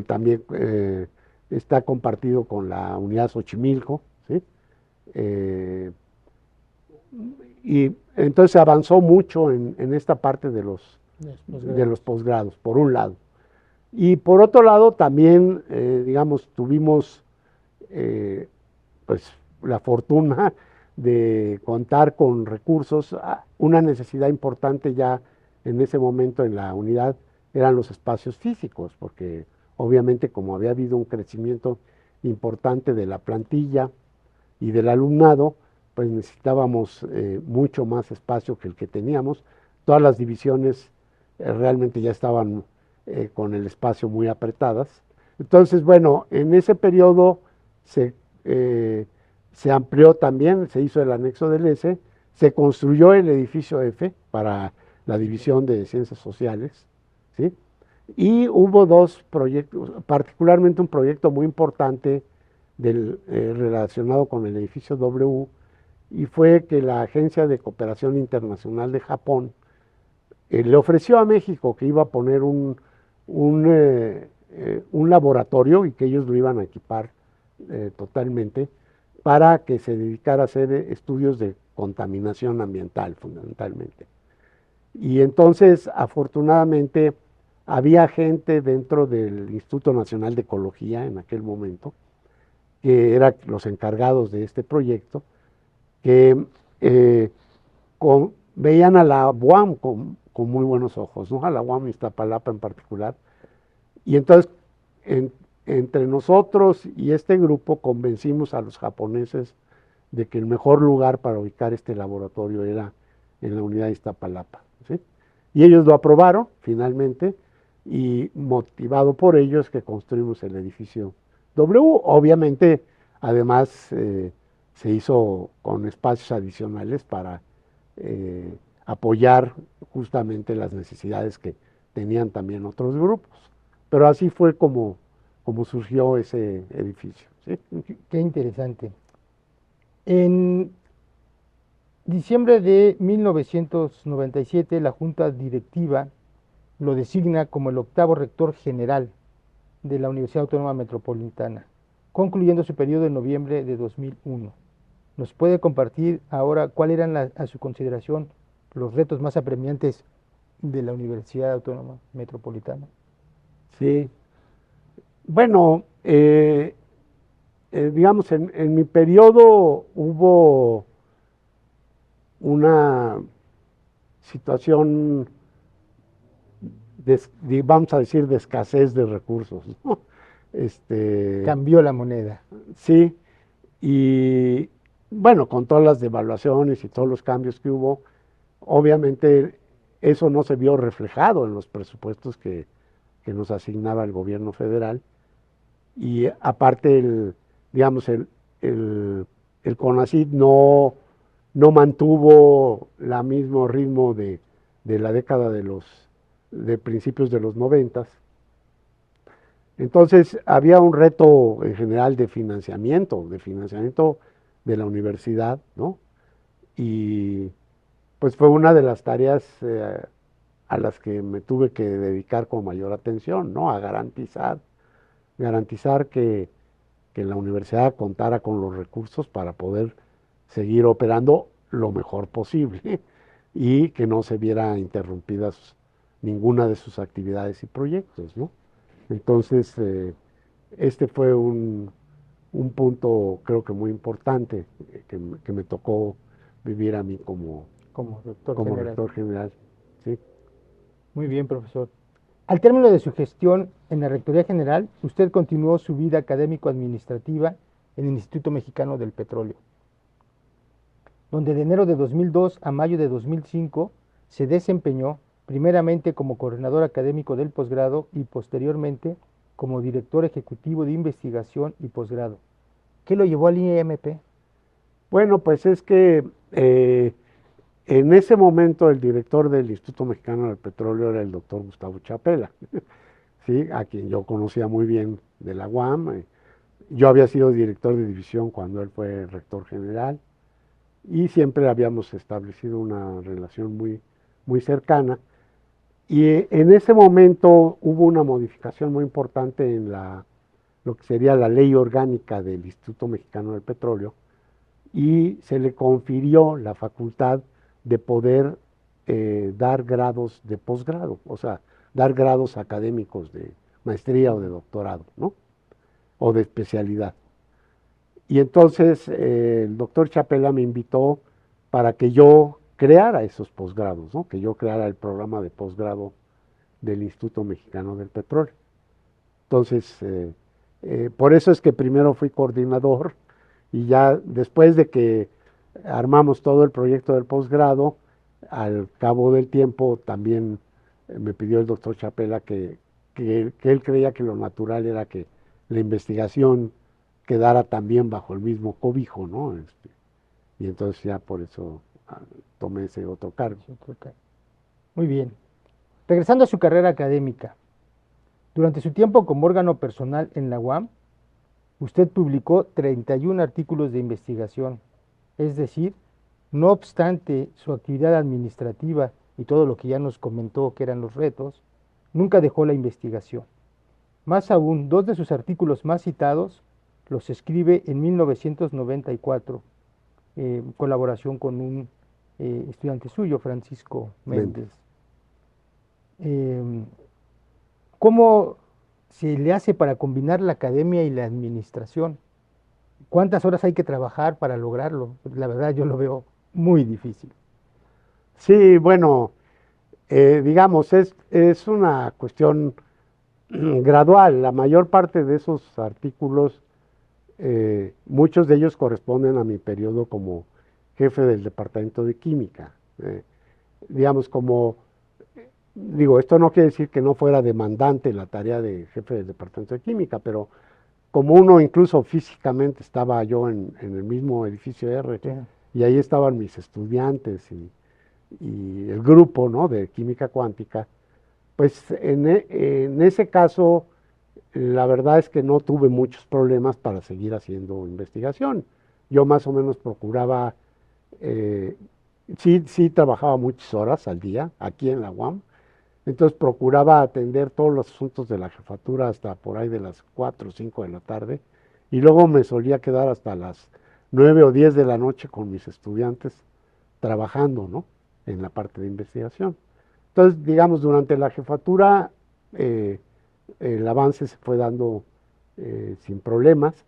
S2: también está compartido con la unidad Xochimilco, ¿sí? Y entonces avanzó mucho en esta parte de los posgrados, por un lado. Y por otro lado también, digamos, tuvimos pues la fortuna de contar con recursos. Una necesidad importante ya en ese momento en la unidad eran los espacios físicos, porque obviamente como había habido un crecimiento importante de la plantilla y del alumnado, pues necesitábamos mucho más espacio que el que teníamos. Todas las divisiones realmente ya estaban con el espacio muy apretadas. Entonces, bueno, en ese periodo se amplió también, se hizo el anexo del S, se construyó el edificio F para la división de ciencias sociales, ¿sí? Y hubo dos proyectos, particularmente un proyecto muy importante relacionado con el edificio W, y fue que la Agencia de Cooperación Internacional de Japón le ofreció a México que iba a poner un laboratorio y que ellos lo iban a equipar totalmente para que se dedicara a hacer estudios de contaminación ambiental fundamentalmente. Y entonces, afortunadamente, había gente dentro del Instituto Nacional de Ecología en aquel momento, que eran los encargados de este proyecto, que veían a la UAM con muy buenos ojos, ¿no? A la UAM Iztapalapa en particular. Y entonces, entre nosotros y este grupo, convencimos a los japoneses de que el mejor lugar para ubicar este laboratorio era en la unidad de Iztapalapa, ¿sí? Y ellos lo aprobaron finalmente, y motivado por ellos que construimos el edificio W. Obviamente, además, se hizo con espacios adicionales para apoyar justamente las necesidades que tenían también otros grupos. Pero así fue como surgió ese edificio, ¿sí?
S1: Qué interesante. En diciembre de 1997, la Junta Directiva lo designa como el octavo rector general de la Universidad Autónoma Metropolitana, concluyendo su periodo en noviembre de 2001. ¿Nos puede compartir ahora cuáles eran, a su consideración, los retos más apremiantes de la Universidad Autónoma Metropolitana?
S2: Sí. Bueno, digamos, en mi periodo hubo una situación, vamos a decir, de escasez de recursos, ¿no?
S1: Cambió la moneda.
S2: Sí, y bueno, con todas las devaluaciones y todos los cambios que hubo, obviamente eso no se vio reflejado en los presupuestos que nos asignaba el gobierno federal. Y aparte, digamos, el CONACYT no mantuvo el mismo ritmo de la década de principios de los 90. Entonces había un reto en general de financiamiento de la universidad, ¿no? Y pues fue una de las tareas a las que me tuve que dedicar con mayor atención, ¿no? A garantizar que la universidad contara con los recursos para poder seguir operando lo mejor posible y que no se viera interrumpidas ninguna de sus actividades y proyectos, ¿no? Entonces, este fue un punto, creo que muy importante, que me tocó vivir a mí como rector general. ¿Sí?
S1: Muy bien, profesor. Al término de su gestión en la Rectoría General, usted continuó su vida académico-administrativa en el Instituto Mexicano del Petróleo, donde de enero de 2002 a mayo de 2005 se desempeñó primeramente como coordinador académico del posgrado y posteriormente como director ejecutivo de investigación y posgrado. ¿Qué lo llevó al IMP?
S2: Bueno, pues es que en ese momento el director del Instituto Mexicano del Petróleo era el doctor Gustavo Chapela, ¿sí? A quien yo conocía muy bien de la UAM. Yo había sido director de división cuando él fue rector general y siempre habíamos establecido una relación muy, muy cercana. Y en ese momento hubo una modificación muy importante en lo que sería la ley orgánica del Instituto Mexicano del Petróleo, y se le confirió la facultad de poder dar grados de posgrado, o sea, dar grados académicos de maestría o de doctorado, ¿no? O de especialidad. Y entonces el doctor Chapela me invitó para que yo creara esos posgrados, ¿no? Que yo creara el programa de posgrado del Instituto Mexicano del Petróleo. Entonces, por eso es que primero fui coordinador, y ya después de que armamos todo el proyecto del posgrado. Al cabo del tiempo también me pidió el doctor Chapela que él creía que lo natural era que la investigación quedara también bajo el mismo cobijo, ¿no? Y entonces ya por eso tomé ese otro cargo.
S1: Muy bien. Regresando a su carrera académica, durante su tiempo como órgano personal en la UAM, usted publicó 31 artículos de investigación, es decir, no obstante su actividad administrativa y todo lo que ya nos comentó que eran los retos, nunca dejó la investigación. Más aún, dos de sus artículos más citados los escribe en 1994, en colaboración con un estudiante suyo, Francisco Méndez. ¿Cómo se le hace para combinar la academia y la administración? ¿Cuántas horas hay que trabajar para lograrlo? La verdad yo lo veo muy difícil.
S2: Sí, bueno, digamos, es una cuestión gradual. La mayor parte de esos artículos, muchos de ellos corresponden a mi periodo como jefe del Departamento de Química. Digamos, digo, esto no quiere decir que no fuera demandante la tarea de jefe del Departamento de Química, pero como uno incluso físicamente estaba yo en el mismo edificio R,
S1: Sí.
S2: y ahí estaban mis estudiantes y el grupo, ¿no?, de química cuántica, pues en ese caso la verdad es que no tuve muchos problemas para seguir haciendo investigación. Yo más o menos procuraba, sí trabajaba muchas horas al día aquí en la UAM, entonces procuraba atender todos los asuntos de la jefatura hasta por ahí de las 4 o 5 de la tarde, y luego me solía quedar hasta las 9 o 10 de la noche con mis estudiantes trabajando, ¿no?, en la parte de investigación. Entonces, digamos, durante la jefatura el avance se fue dando sin problemas.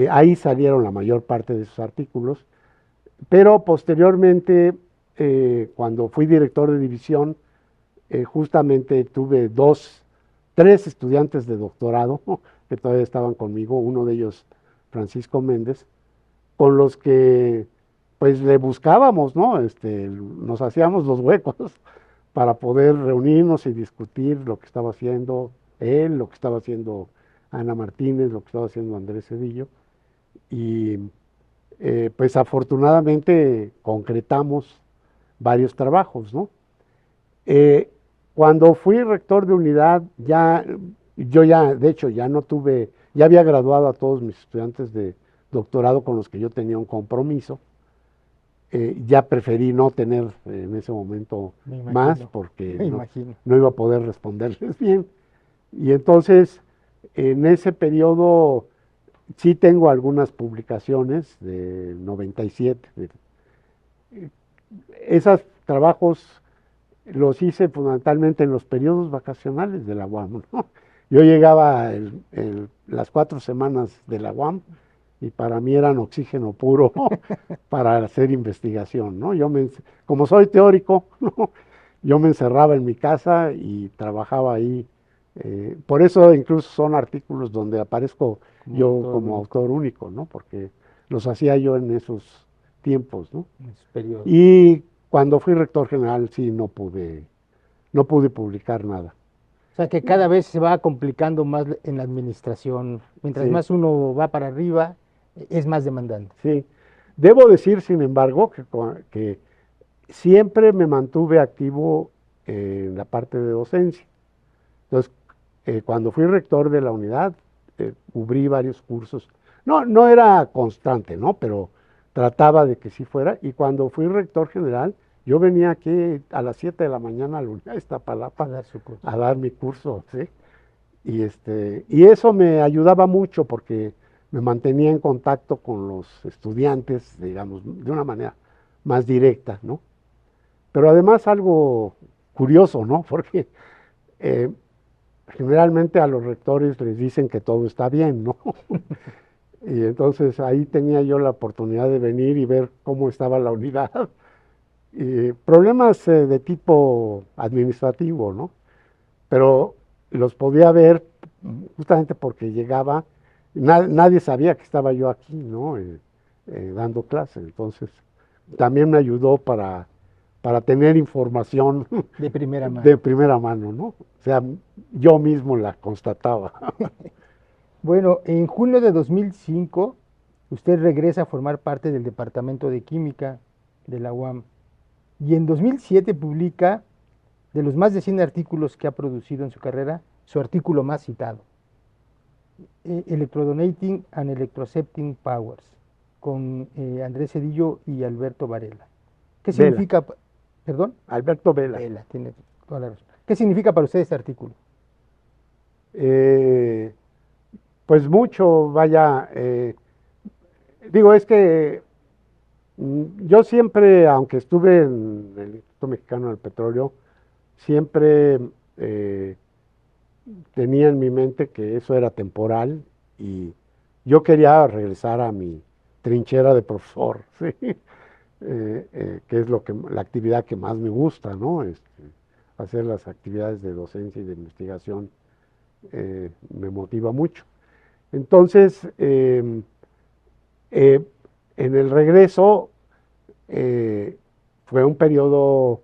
S2: Ahí salieron la mayor parte de esos artículos, pero posteriormente, cuando fui director de división, justamente tuve tres estudiantes de doctorado que todavía estaban conmigo, uno de ellos Francisco Méndez, con los que pues le buscábamos, ¿no? Nos hacíamos los huecos para poder reunirnos y discutir lo que estaba haciendo él, lo que estaba haciendo Ana Martínez, lo que estaba haciendo Andrés Cedillo, y pues afortunadamente concretamos varios trabajos, ¿no? Cuando fui rector de unidad, de hecho, ya no tuve, ya había graduado a todos mis estudiantes de doctorado con los que yo tenía un compromiso. Ya preferí no tener en ese momento más porque no iba a poder responderles bien. Y entonces, en ese periodo, sí tengo algunas publicaciones de 97. Esos trabajos los hice fundamentalmente en los periodos vacacionales de la UAM, ¿no? Yo llegaba las 4 semanas de la UAM y para mí eran oxígeno puro para hacer investigación, ¿no? Como soy teórico, ¿no?, yo me encerraba en mi casa y trabajaba ahí. Por eso incluso son artículos donde aparezco yo como autor único, ¿no?, porque los hacía yo en esos tiempos, ¿no? Y cuando fui rector general sí no pude publicar nada.
S1: O sea que cada vez se va complicando más en la administración. Mientras más uno va para arriba, es más demandante.
S2: Sí. Debo decir, sin embargo, que siempre me mantuve activo en la parte de docencia. Entonces, cuando fui rector de la unidad, cubrí varios cursos. No era constante, ¿no?, pero trataba de que sí fuera. Y cuando fui rector general, yo venía aquí a las 7 de la mañana a la Unidad de Iztapalapa a dar mi curso, ¿sí? Y eso me ayudaba mucho porque me mantenía en contacto con los estudiantes, digamos, de una manera más directa, ¿no? Pero además algo curioso, ¿no? Porque generalmente a los rectores les dicen que todo está bien, ¿no? Y entonces ahí tenía yo la oportunidad de venir y ver cómo estaba la unidad. Problemas de tipo administrativo, ¿no? Pero los podía ver justamente porque llegaba, nadie sabía que estaba yo aquí, ¿no? dando clases. Entonces, también me ayudó para tener información
S1: De primera mano.
S2: de primera mano, ¿no? O sea, yo mismo la constataba.
S1: Bueno, en junio de 2005, usted regresa a formar parte del Departamento de Química de la UAM. Y en 2007 publica, de los más de 100 artículos que ha producido en su carrera, su artículo más citado, Electrodonating and Electroaccepting Powers, con Andrés Cedillo y Alberto Varela. ¿Qué
S2: Vela.
S1: significa, perdón?
S2: Alberto Vela.
S1: Vela, tiene toda la razón. ¿Qué significa para usted este artículo?
S2: Pues mucho, vaya, digo, es que yo siempre, aunque estuve en el Instituto Mexicano del Petróleo, siempre tenía en mi mente que eso era temporal y yo quería regresar a mi trinchera de profesor, ¿sí? Que es la actividad que más me gusta, ¿no? Hacer las actividades de docencia y de investigación me motiva mucho. Entonces, en el regreso fue un periodo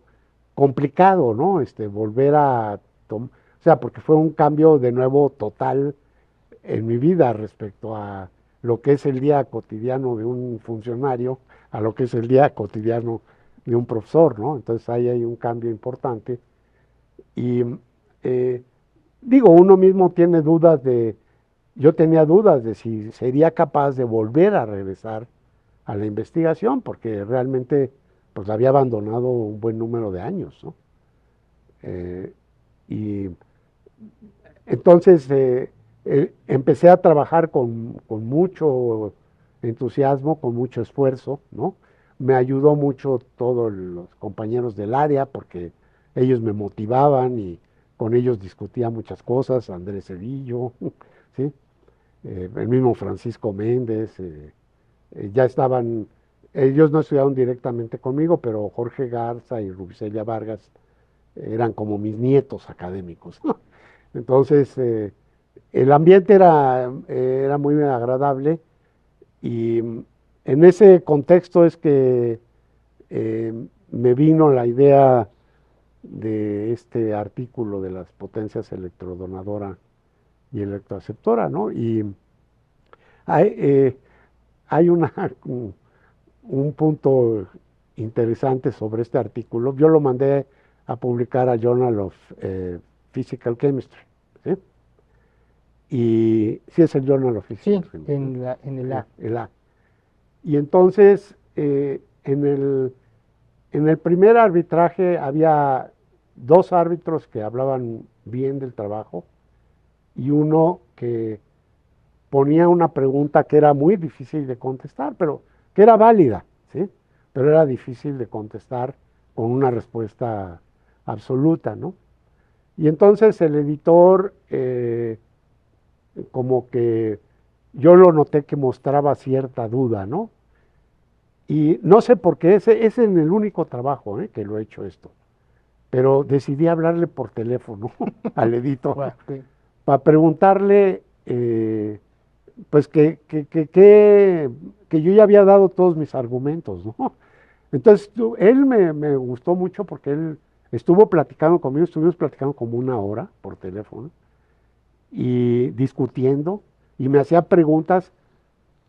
S2: complicado, ¿no? Volver a o sea, porque fue un cambio de nuevo total en mi vida respecto a lo que es el día cotidiano de un funcionario, a lo que es el día cotidiano de un profesor, ¿no? Entonces ahí hay un cambio importante. Y digo, uno mismo tiene yo tenía dudas de si sería capaz de volver a regresar a la investigación, porque realmente pues la había abandonado un buen número de años, ¿no? Y entonces empecé a trabajar con mucho entusiasmo, con mucho esfuerzo, ¿no? Me ayudó mucho todos los compañeros del área porque ellos me motivaban y con ellos discutía muchas cosas, Andrés Cedillo, ¿sí? El mismo Francisco Méndez, ya estaban, ellos no estudiaron directamente conmigo, pero Jorge Garza y Rubicelia Vargas eran como mis nietos académicos. Entonces, el ambiente era muy agradable y en ese contexto es que me vino la idea de este artículo de las potencias electrodonadora y electroaceptora, ¿no? Y hay un punto interesante sobre este artículo. Yo lo mandé a publicar a Journal of Physical Chemistry, ¿sí? Y sí es el Journal of Physical
S1: Sí,
S2: Chemistry,
S1: en el A.
S2: el A. Y entonces, en el primer arbitraje había dos árbitros que hablaban bien del trabajo y uno que ponía una pregunta que era muy difícil de contestar, pero que era válida, ¿sí? Pero era difícil de contestar con una respuesta absoluta, ¿no? Y entonces el editor, como que yo lo noté que mostraba cierta duda, ¿no? Y no sé por qué, es en el único trabajo que lo he hecho esto, pero decidí hablarle por teléfono al editor
S1: Bueno, sí.
S2: para preguntarle, pues que yo ya había dado todos mis argumentos, ¿no? Entonces, él me gustó mucho porque él estuvo platicando conmigo, estuvimos platicando como una hora por teléfono y discutiendo y me hacía preguntas.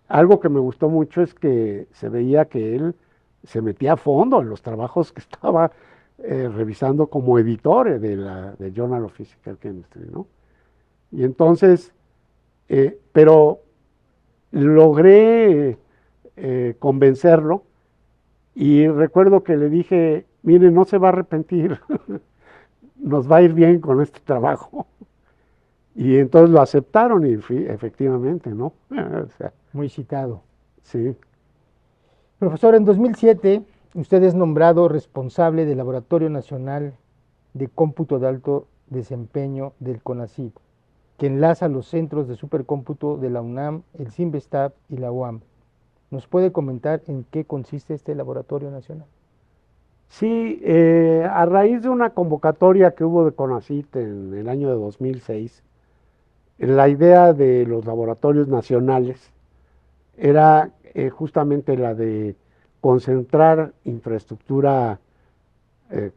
S2: Algo que me gustó mucho es que se veía que él se metía a fondo en los trabajos que estaba revisando como editor de Journal of Physical Chemistry, ¿no? Y entonces, pero logré convencerlo y recuerdo que le dije, mire, no se va a arrepentir, nos va a ir bien con este trabajo. Y entonces lo aceptaron y efectivamente, ¿no? O sea,
S1: Muy citado.
S2: sí.
S1: Profesor, en 2007 usted es nombrado responsable del Laboratorio Nacional de Cómputo de Alto Desempeño del CONACYT, que enlaza los centros de supercómputo de la UNAM, el CIMBESTAB y la UAM. ¿Nos puede comentar en qué consiste este Laboratorio Nacional?
S2: Sí, a raíz de una convocatoria que hubo de CONACYT en el año de 2006, la idea de los laboratorios nacionales era justamente la de concentrar infraestructura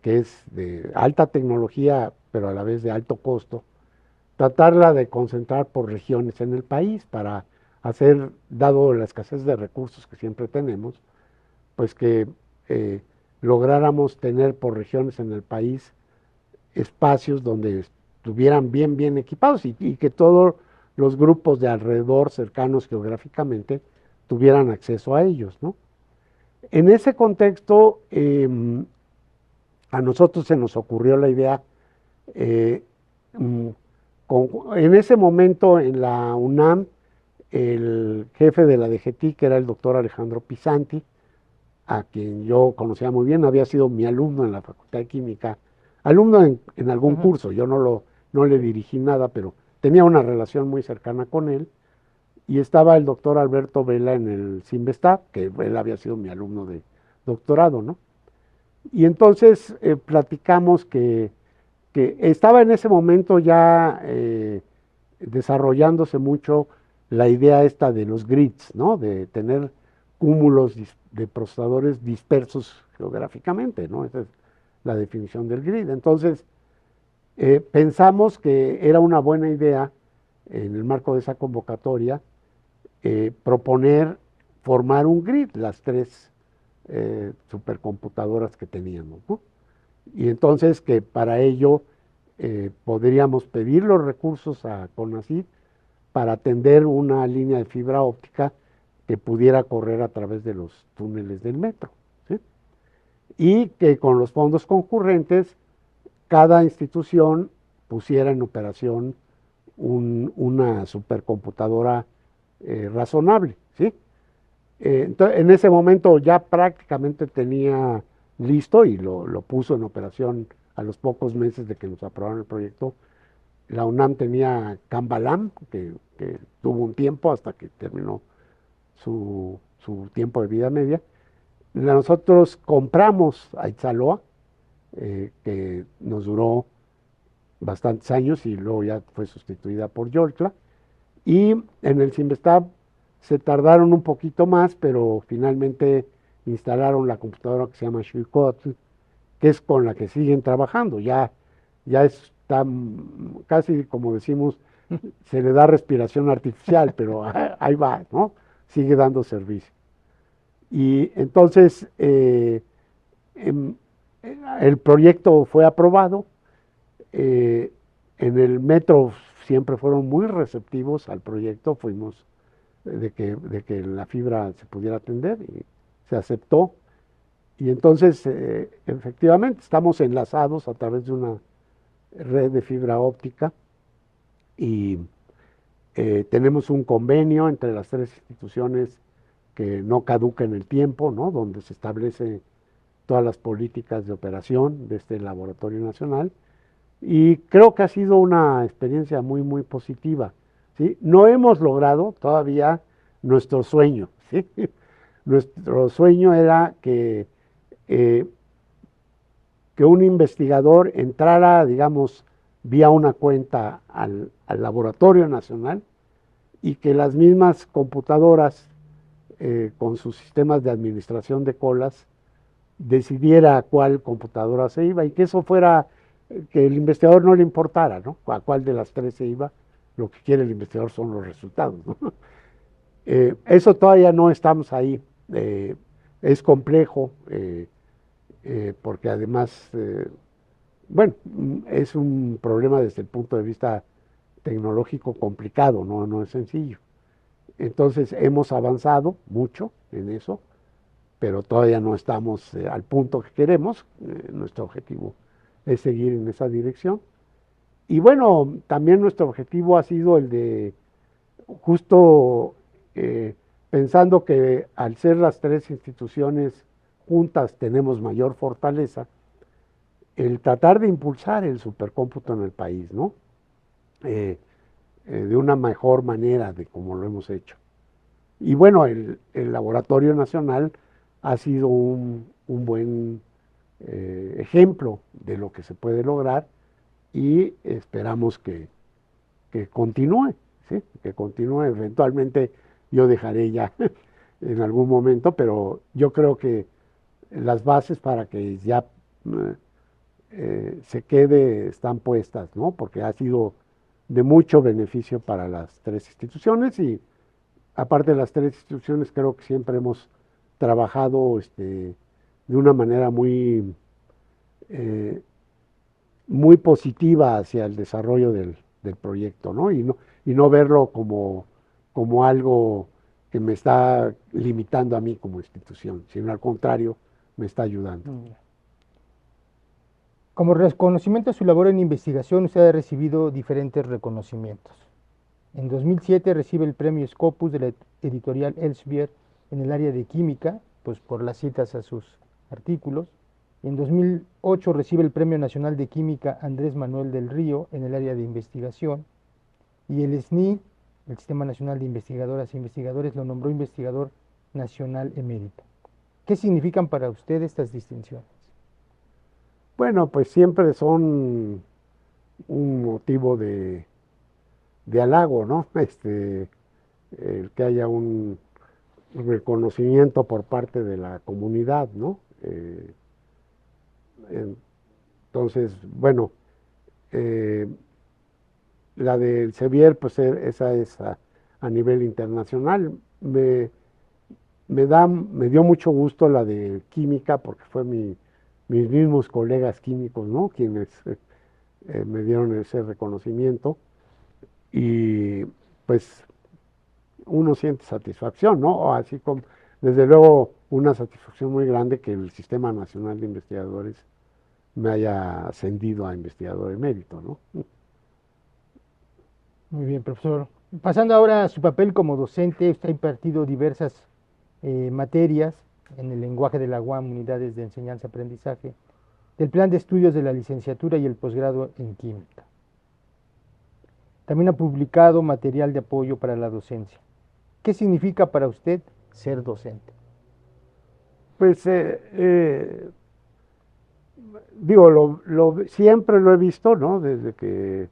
S2: que es de alta tecnología, pero a la vez de alto costo, tratarla de concentrar por regiones en el país para hacer, dado la escasez de recursos que siempre tenemos, pues que lográramos tener por regiones en el país espacios donde estuvieran bien equipados y que todos los grupos de alrededor, cercanos geográficamente, tuvieran acceso a ellos, ¿no? En ese contexto, a nosotros se nos ocurrió la idea, mm, en ese momento en la UNAM, el jefe de la DGT, que era el doctor Alejandro Pisanti, a quien yo conocía muy bien, había sido mi alumno en la Facultad de Química, alumno en algún curso, yo no le dirigí nada, pero tenía una relación muy cercana con él, y estaba el doctor Alberto Vela en el CIMBESTAB, que él había sido mi alumno de doctorado, ¿no? Y entonces platicamos que estaba en ese momento ya desarrollándose mucho la idea esta de los grids, ¿no? De tener cúmulos de procesadores dispersos geográficamente, ¿no? Esa es la definición del grid. Entonces, pensamos que era una buena idea, en el marco de esa convocatoria, proponer formar un grid, las tres supercomputadoras que teníamos, ¿no? Y entonces que para ello podríamos pedir los recursos a CONACYT para atender una línea de fibra óptica que pudiera correr a través de los túneles del metro, ¿sí? Y que con los fondos concurrentes cada institución pusiera en operación una supercomputadora razonable, ¿sí? Entonces, en ese momento ya prácticamente tenía listo y lo puso en operación a los pocos meses de que nos aprobaron el proyecto. La UNAM tenía Cambalam, que tuvo un tiempo hasta que terminó su tiempo de vida media. Nosotros compramos a Itzaloa, que nos duró bastantes años y luego ya fue sustituida por Yoltla. Y en el CIMBESTAB se tardaron un poquito más, pero finalmente instalaron la computadora que se llama Xuicotl, que es con la que siguen trabajando. Ya está casi, como decimos, se le da respiración artificial, pero ahí va, ¿no? Sigue dando servicio. Y entonces el proyecto fue aprobado. En el metro siempre fueron muy receptivos al proyecto, fuimos de que la fibra se pudiera atender y se aceptó. Y entonces, efectivamente, estamos enlazados a través de una red de fibra óptica y tenemos un convenio entre las tres instituciones que no caduca en el tiempo, ¿no? Donde se establece todas las políticas de operación de este laboratorio nacional. Y creo que ha sido una experiencia muy positiva, ¿sí? No hemos logrado todavía nuestro sueño, ¿sí? Nuestro sueño era que un investigador entrara, digamos, vía una cuenta al Laboratorio Nacional y que las mismas computadoras con sus sistemas de administración de colas decidiera a cuál computadora se iba y que eso fuera, que el investigador no le importara, ¿no? A cuál de las tres se iba, lo que quiere el investigador son los resultados, ¿no? Eso todavía no estamos ahí, es complejo, porque además, bueno, es un problema desde el punto de vista tecnológico complicado, no es sencillo. Entonces hemos avanzado mucho en eso, pero todavía no estamos al punto que queremos. Nuestro objetivo es seguir en esa dirección. Y bueno, también nuestro objetivo ha sido el de justo pensando que al ser las tres instituciones juntas tenemos mayor fortaleza, el tratar de impulsar el supercómputo en el país, ¿no? De una mejor manera de como lo hemos hecho. Y bueno, el Laboratorio Nacional ha sido un buen ejemplo de lo que se puede lograr y esperamos que continúe, ¿sí? Que continúe. Eventualmente yo dejaré ya en algún momento, pero yo creo que las bases para que ya se quede están puestas, ¿no? Porque ha sido de mucho beneficio para las tres instituciones y aparte de las tres instituciones creo que siempre hemos trabajado de una manera eh, muy positiva hacia el desarrollo del proyecto, ¿no? Y no verlo como algo que me está limitando a mí como institución, sino al contrario, me está ayudando.
S1: Como reconocimiento a su labor en investigación, usted ha recibido diferentes reconocimientos. En 2007 recibe el premio Scopus de la editorial Elsevier en el área de química, pues por las citas a sus artículos. En 2008 recibe el Premio Nacional de Química Andrés Manuel del Río en el área de investigación. Y el SNI, el Sistema Nacional de Investigadoras e Investigadores, lo nombró investigador nacional emérito. ¿Qué significan para usted estas distinciones?
S2: Bueno, pues siempre son un motivo de halago, ¿no? El que haya un reconocimiento por parte de la comunidad, ¿no? Entonces, bueno, la del Sevier, pues esa es a nivel internacional. Me dio mucho gusto la de química porque fue mis mismos colegas químicos, ¿no? Quienes me dieron ese reconocimiento y pues uno siente satisfacción, ¿no? Así como, desde luego, una satisfacción muy grande que el Sistema Nacional de Investigadores me haya ascendido a investigador emérito, ¿no?
S1: Muy bien, profesor. Pasando ahora a su papel como docente, usted ha impartido diversas materias en el lenguaje de la UAM, unidades de enseñanza-aprendizaje, del plan de estudios de la licenciatura y el posgrado en química. También ha publicado material de apoyo para la docencia. ¿Qué significa para usted ser docente?
S2: Pues digo, siempre lo he visto, ¿no? Desde que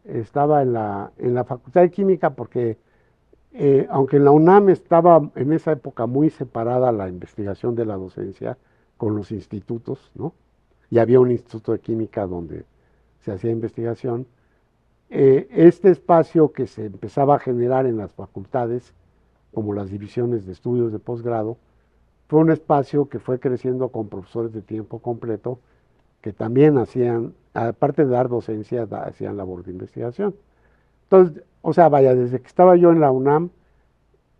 S2: estaba en la Facultad de Química, porque aunque en la UNAM estaba en esa época muy separada la investigación de la docencia con los institutos, ¿no? Y había un instituto de química donde se hacía investigación. Este espacio que se empezaba a generar en las facultades, como las divisiones de estudios de posgrado, fue un espacio que fue creciendo con profesores de tiempo completo que también hacían, aparte de dar docencia, hacían labor de investigación. Entonces, o sea, vaya, desde que estaba yo en la UNAM,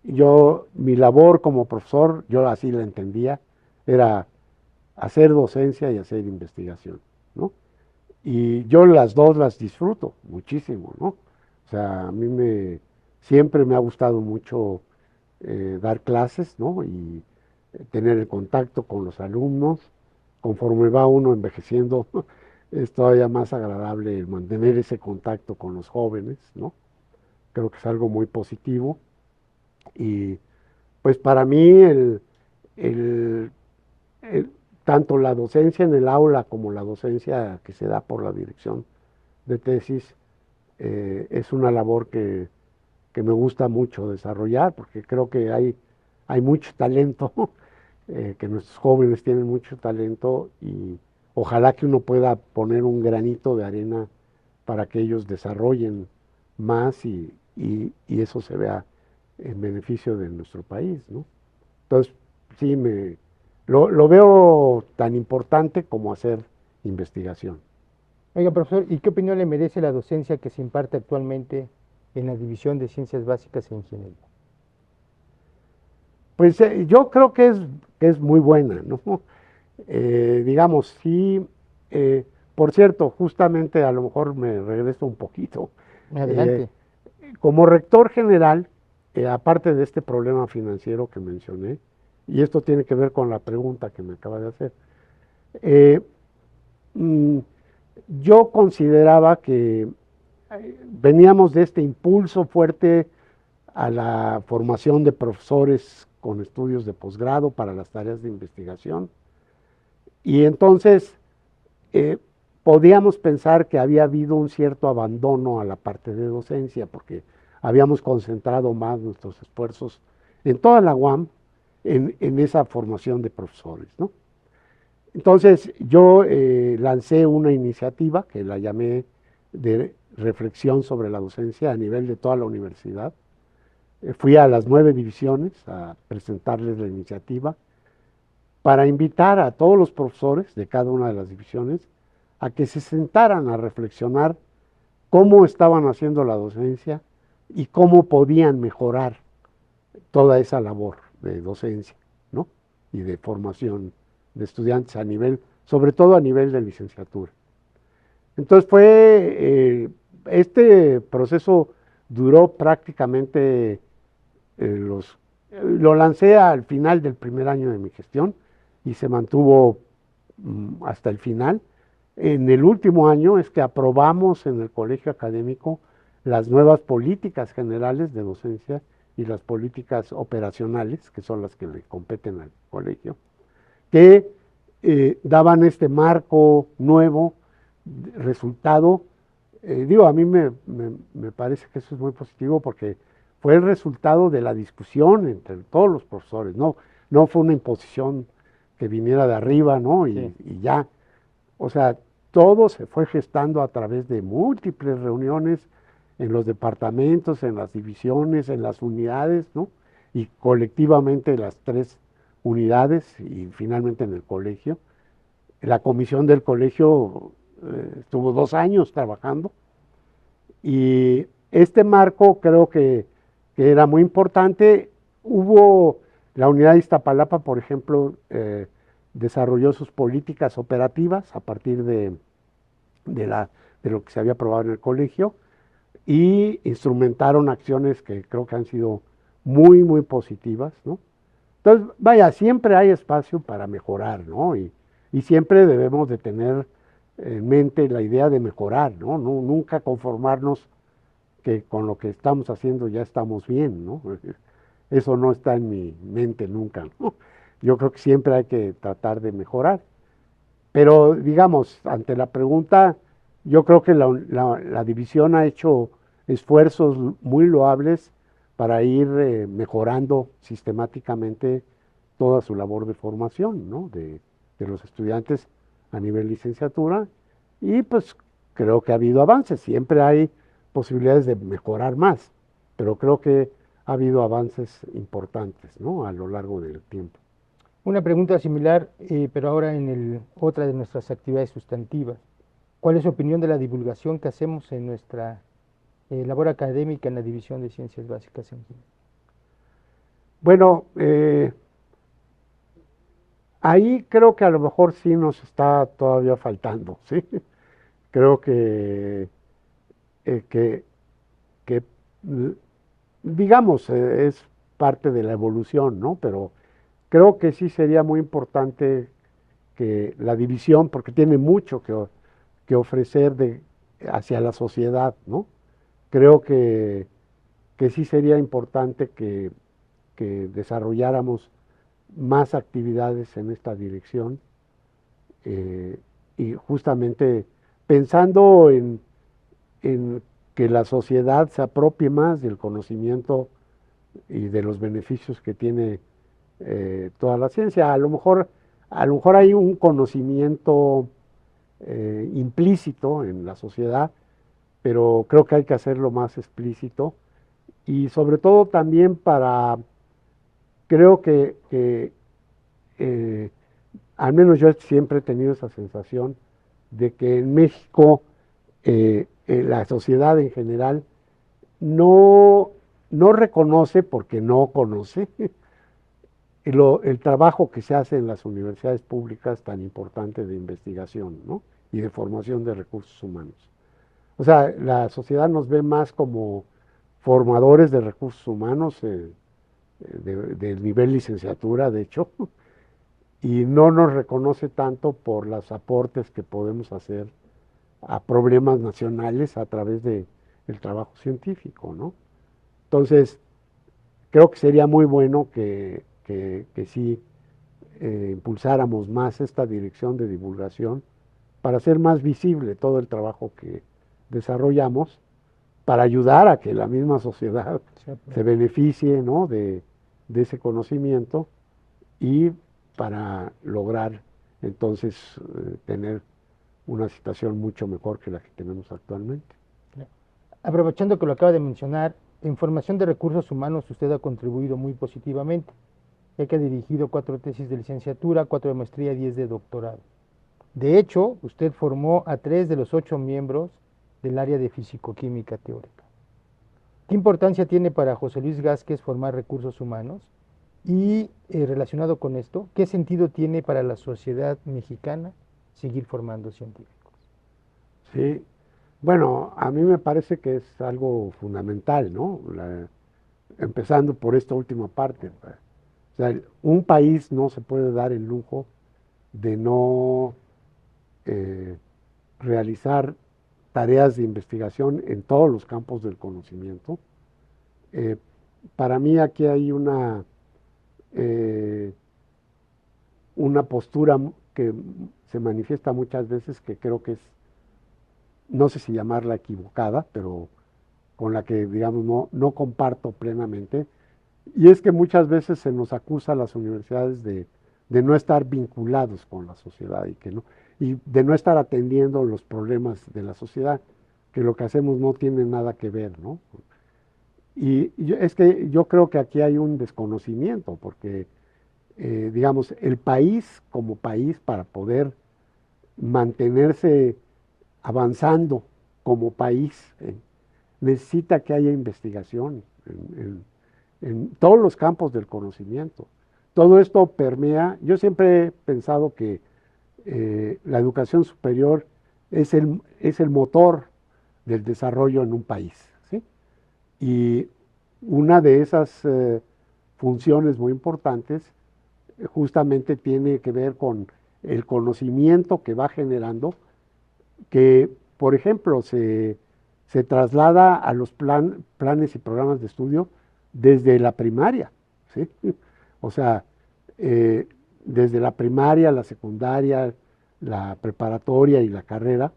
S2: mi labor como profesor, yo así la entendía, era hacer docencia y hacer investigación, ¿no? Y yo las dos las disfruto muchísimo, ¿no? O sea, siempre me ha gustado mucho dar clases, ¿no? Y tener el contacto con los alumnos. Conforme va uno envejeciendo, es todavía más agradable el mantener ese contacto con los jóvenes, ¿no? Creo que es algo muy positivo. Y pues para mí el- tanto la docencia en el aula como la docencia que se da por la dirección de tesis es una labor que me gusta mucho desarrollar porque creo que hay mucho talento, que nuestros jóvenes tienen mucho talento y ojalá que uno pueda poner un granito de arena para que ellos desarrollen más y eso se vea en beneficio de nuestro país, ¿no? Entonces, sí, lo veo tan importante como hacer investigación.
S1: Oiga, profesor, ¿y qué opinión le merece la docencia que se imparte actualmente en la División de Ciencias Básicas e Ingeniería?
S2: Pues yo creo que es muy buena, ¿no? Digamos, sí, por cierto, justamente a lo mejor me regreso un poquito. Eh,
S1: Adelante.
S2: Como rector general, aparte de este problema financiero que mencioné, y esto tiene que ver con la pregunta que me acaba de hacer, eh, mm, yo consideraba que veníamos de este impulso fuerte a la formación de profesores con estudios de posgrado para las tareas de investigación, y entonces eh, podíamos pensar que había habido un cierto abandono a la parte de docencia, porque habíamos concentrado más nuestros esfuerzos en toda la UAM en esa formación de profesores, ¿no? Entonces yo lancé una iniciativa que la llamé de reflexión sobre la docencia a nivel de toda la universidad. Fui a las 9 divisiones a presentarles la iniciativa para invitar a todos los profesores de cada una de las divisiones a que se sentaran a reflexionar cómo estaban haciendo la docencia y cómo podían mejorar toda esa labor de docencia, ¿no? Y de formación de estudiantes a nivel, sobre todo a nivel de licenciatura. Entonces este proceso duró prácticamente lo lancé al final del primer año de mi gestión y se mantuvo hasta el final. En el último año es que aprobamos en el colegio académico las nuevas políticas generales de docencia y las políticas operacionales, que son las que le competen al colegio, que daban este marco nuevo, resultado. A mí me parece que eso es muy positivo porque fue el resultado de la discusión entre todos los profesores, no fue una imposición que viniera de arriba, ¿no? Y ya, o sea, todo se fue gestando a través de múltiples reuniones en los departamentos, en las divisiones, en las unidades, ¿no? Y colectivamente las 3 unidades y finalmente en el colegio. La comisión del colegio estuvo 2 años trabajando y este marco creo que era muy importante. Hubo la unidad de Iztapalapa, por ejemplo, desarrolló sus políticas operativas a partir de lo que se había aprobado en el colegio y instrumentaron acciones que creo que han sido muy, muy positivas, ¿no? Entonces, vaya, siempre hay espacio para mejorar, ¿no? Y siempre debemos de tener en mente la idea de mejorar, ¿no? Nunca conformarnos que con lo que estamos haciendo ya estamos bien, ¿no? Eso no está en mi mente nunca, ¿no? Yo creo que siempre hay que tratar de mejorar. Pero, digamos, ante la pregunta, yo creo que la división ha hecho esfuerzos muy loables para ir mejorando sistemáticamente toda su labor de formación, ¿no? de los estudiantes a nivel licenciatura, y pues creo que ha habido avances. Siempre hay posibilidades de mejorar más, pero creo que ha habido avances importantes, ¿no? A lo largo del tiempo.
S1: Una pregunta similar, pero ahora en otra de nuestras actividades sustantivas. ¿Cuál es su opinión de la divulgación que hacemos en nuestra labor académica en la División de Ciencias Básicas en Química?
S2: Bueno, ahí creo que a lo mejor sí nos está todavía faltando, ¿sí? Creo que, digamos, es parte de la evolución, ¿no? Pero creo que sí sería muy importante que la división, porque tiene mucho que ofrecer hacia la sociedad, ¿no? Creo que sí sería importante que desarrolláramos más actividades en esta dirección y justamente pensando en que la sociedad se apropie más del conocimiento y de los beneficios que tiene toda la ciencia. A lo mejor hay un conocimiento implícito en la sociedad, pero creo que hay que hacerlo más explícito y sobre todo también creo que al menos yo siempre he tenido esa sensación de que en México la sociedad en general no reconoce porque no conoce el trabajo que se hace en las universidades públicas tan importante de investigación, ¿no? Y de formación de recursos humanos. O sea, la sociedad nos ve más como formadores de recursos humanos del nivel licenciatura, de hecho, y no nos reconoce tanto por los aportes que podemos hacer a problemas nacionales a través del trabajo científico, ¿no? Entonces, creo que sería muy bueno que sí impulsáramos más esta dirección de divulgación para hacer más visible todo el trabajo que desarrollamos, para ayudar a que la misma sociedad se beneficie, ¿no? de de ese conocimiento y para lograr entonces tener una situación mucho mejor que la que tenemos actualmente.
S1: Aprovechando que lo acaba de mencionar, en formación de recursos humanos usted ha contribuido muy positivamente, ya que ha dirigido 4 tesis de licenciatura, 4 de maestría y 10 de doctorado. De hecho, usted formó a 3 de los 8 miembros del área de fisicoquímica teórica. ¿Qué importancia tiene para José Luis Gázquez formar recursos humanos? Y relacionado con esto, ¿qué sentido tiene para la sociedad mexicana seguir formando científicos?
S2: Sí, bueno, a mí me parece que es algo fundamental, ¿no? Empezando por esta última parte. O sea, un país no se puede dar el lujo de no eh, realizar tareas de investigación en todos los campos del conocimiento. Eh, para mí aquí hay eh, una postura que se manifiesta muchas veces que creo que es, no sé si llamarla equivocada, pero con la que, digamos, no comparto plenamente, y es que muchas veces se nos acusa a las universidades de no estar vinculados con la sociedad y de no estar atendiendo los problemas de la sociedad, que lo que hacemos no tiene nada que ver, ¿no? Es que yo creo que aquí hay un desconocimiento, porque, digamos, el país como país, para poder mantenerse avanzando como país, necesita que haya investigación en todos los campos del conocimiento. Todo esto permea, yo siempre he pensado que la educación superior es el motor del desarrollo en un país, ¿sí? Y una de esas funciones muy importantes justamente tiene que ver con el conocimiento que va generando, que, por ejemplo, se traslada a los planes y programas de estudio desde la primaria, ¿sí? O sea, eh, desde la primaria, la secundaria, la preparatoria y la carrera.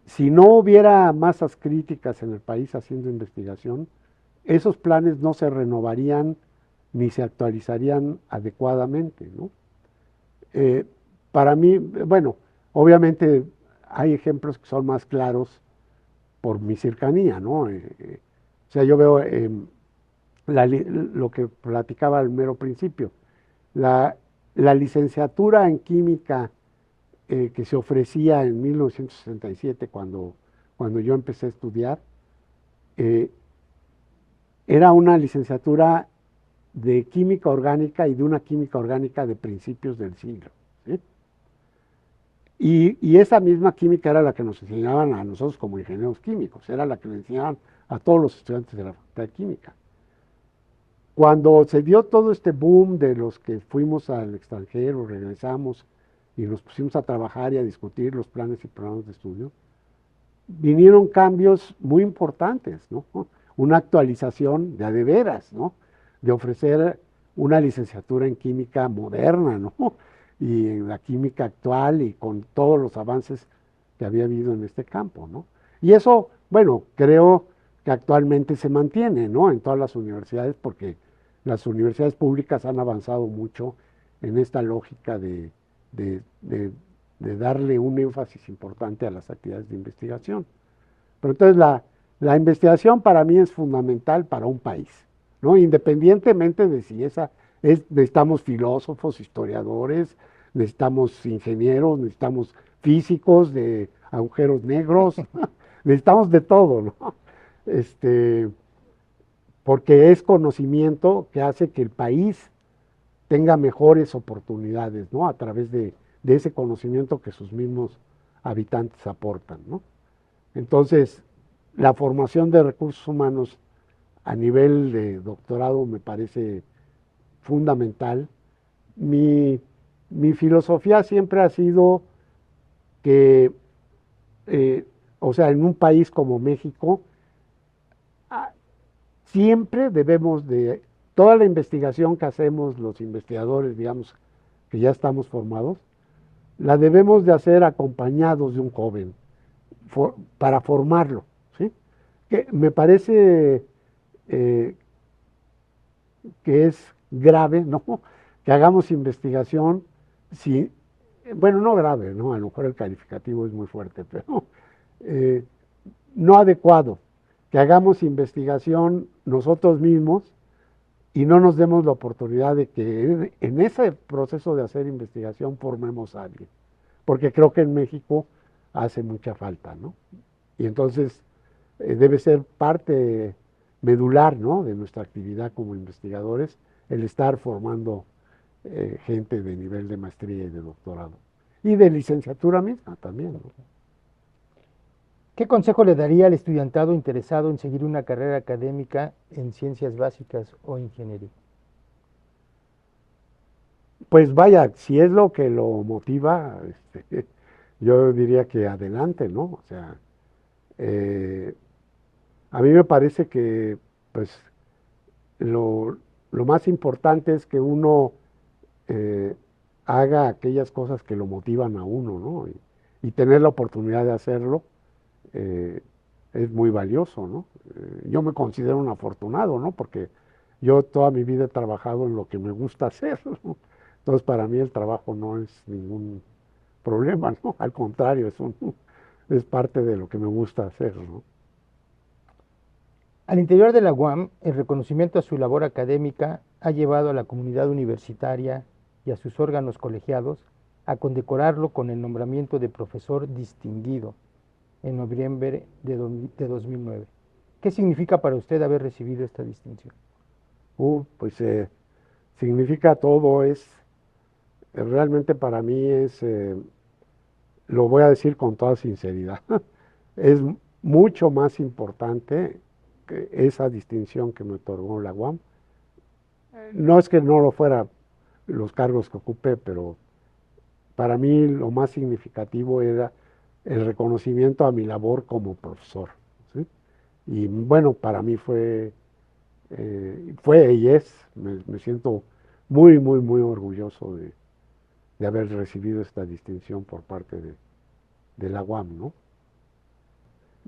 S2: Si no hubiera masas críticas en el país haciendo investigación, esos planes no se renovarían ni se actualizarían adecuadamente, ¿no? Eh, para mí, bueno, obviamente hay ejemplos que son más claros por mi cercanía, ¿no? O sea, yo veo lo que platicaba al mero principio, la, la licenciatura en química que se ofrecía en 1967 cuando yo empecé a estudiar, eh, era una licenciatura de química orgánica y de una química orgánica de principios del siglo, ¿sí? Y esa misma química era la que nos enseñaban a nosotros como ingenieros químicos, era la que le enseñaban a todos los estudiantes de la Facultad de Química. Cuando se dio todo este boom de los que fuimos al extranjero, regresamos y nos pusimos a trabajar y a discutir los planes y programas de estudio, vinieron cambios muy importantes, ¿no? Una actualización de a de veras, ¿no? De ofrecer una licenciatura en química moderna, ¿no? Y en la química actual y con todos los avances que había habido en este campo, ¿no? Y eso, bueno, creo que actualmente se mantiene, ¿no? En todas las universidades, porque las universidades públicas han avanzado mucho en esta lógica de, de de darle un énfasis importante a las actividades de investigación. Pero entonces la investigación para mí es fundamental para un país, ¿no? Independientemente de si necesitamos filósofos, historiadores, necesitamos ingenieros, necesitamos físicos de agujeros negros, necesitamos de todo, ¿no? Este, porque es conocimiento que hace que el país tenga mejores oportunidades, ¿no? A través de ese conocimiento que sus mismos habitantes aportan, ¿no? Entonces, la formación de recursos humanos a nivel de doctorado me parece fundamental. Mi, mi filosofía siempre ha sido que, eh, o sea, en un país como México, siempre debemos de, toda la investigación que hacemos los investigadores, digamos, que ya estamos formados, la debemos de hacer acompañados de un joven para formarlo, ¿sí? Que me parece eh, que es grave, ¿no? Que hagamos investigación, si, bueno, no grave, ¿no? A lo mejor el calificativo es muy fuerte, pero eh, no adecuado, que hagamos investigación nosotros mismos y no nos demos la oportunidad de que en ese proceso de hacer investigación formemos a alguien, porque creo que en México hace mucha falta, ¿no? Y entonces debe ser parte medular, ¿no?, de nuestra actividad como investigadores, el estar formando gente de nivel de maestría y de doctorado. Y de licenciatura misma también, ¿no?
S1: ¿Qué consejo le daría al estudiantado interesado en seguir una carrera académica en ciencias básicas o ingeniería?
S2: Pues vaya, si es lo que lo motiva, yo diría que adelante, ¿no? O sea, eh, a mí me parece que pues lo, lo más importante es que uno eh, haga aquellas cosas que lo motivan a uno, ¿no? Y tener la oportunidad de hacerlo eh, es muy valioso, ¿no? Yo me considero un afortunado, ¿no? Porque yo toda mi vida he trabajado en lo que me gusta hacer, ¿no? Entonces para mí el trabajo no es ningún problema, ¿no? Al contrario, es parte de lo que me gusta hacer, ¿no?
S1: Al interior de la UAM, el reconocimiento a su labor académica ha llevado a la comunidad universitaria y a sus órganos colegiados a condecorarlo con el nombramiento de profesor distinguido en noviembre de 2009. ¿Qué significa para usted haber recibido esta distinción?
S2: Pues significa todo, realmente para mí lo voy a decir con toda sinceridad, es mucho más importante que esa distinción que me otorgó la UAM. No es que no lo fuera los cargos que ocupé, pero para mí lo más significativo era el reconocimiento a mi labor como profesor, ¿sí? Y bueno, para mí fue y es, me siento muy, muy, muy orgulloso de haber recibido esta distinción por parte de la UAM, ¿no?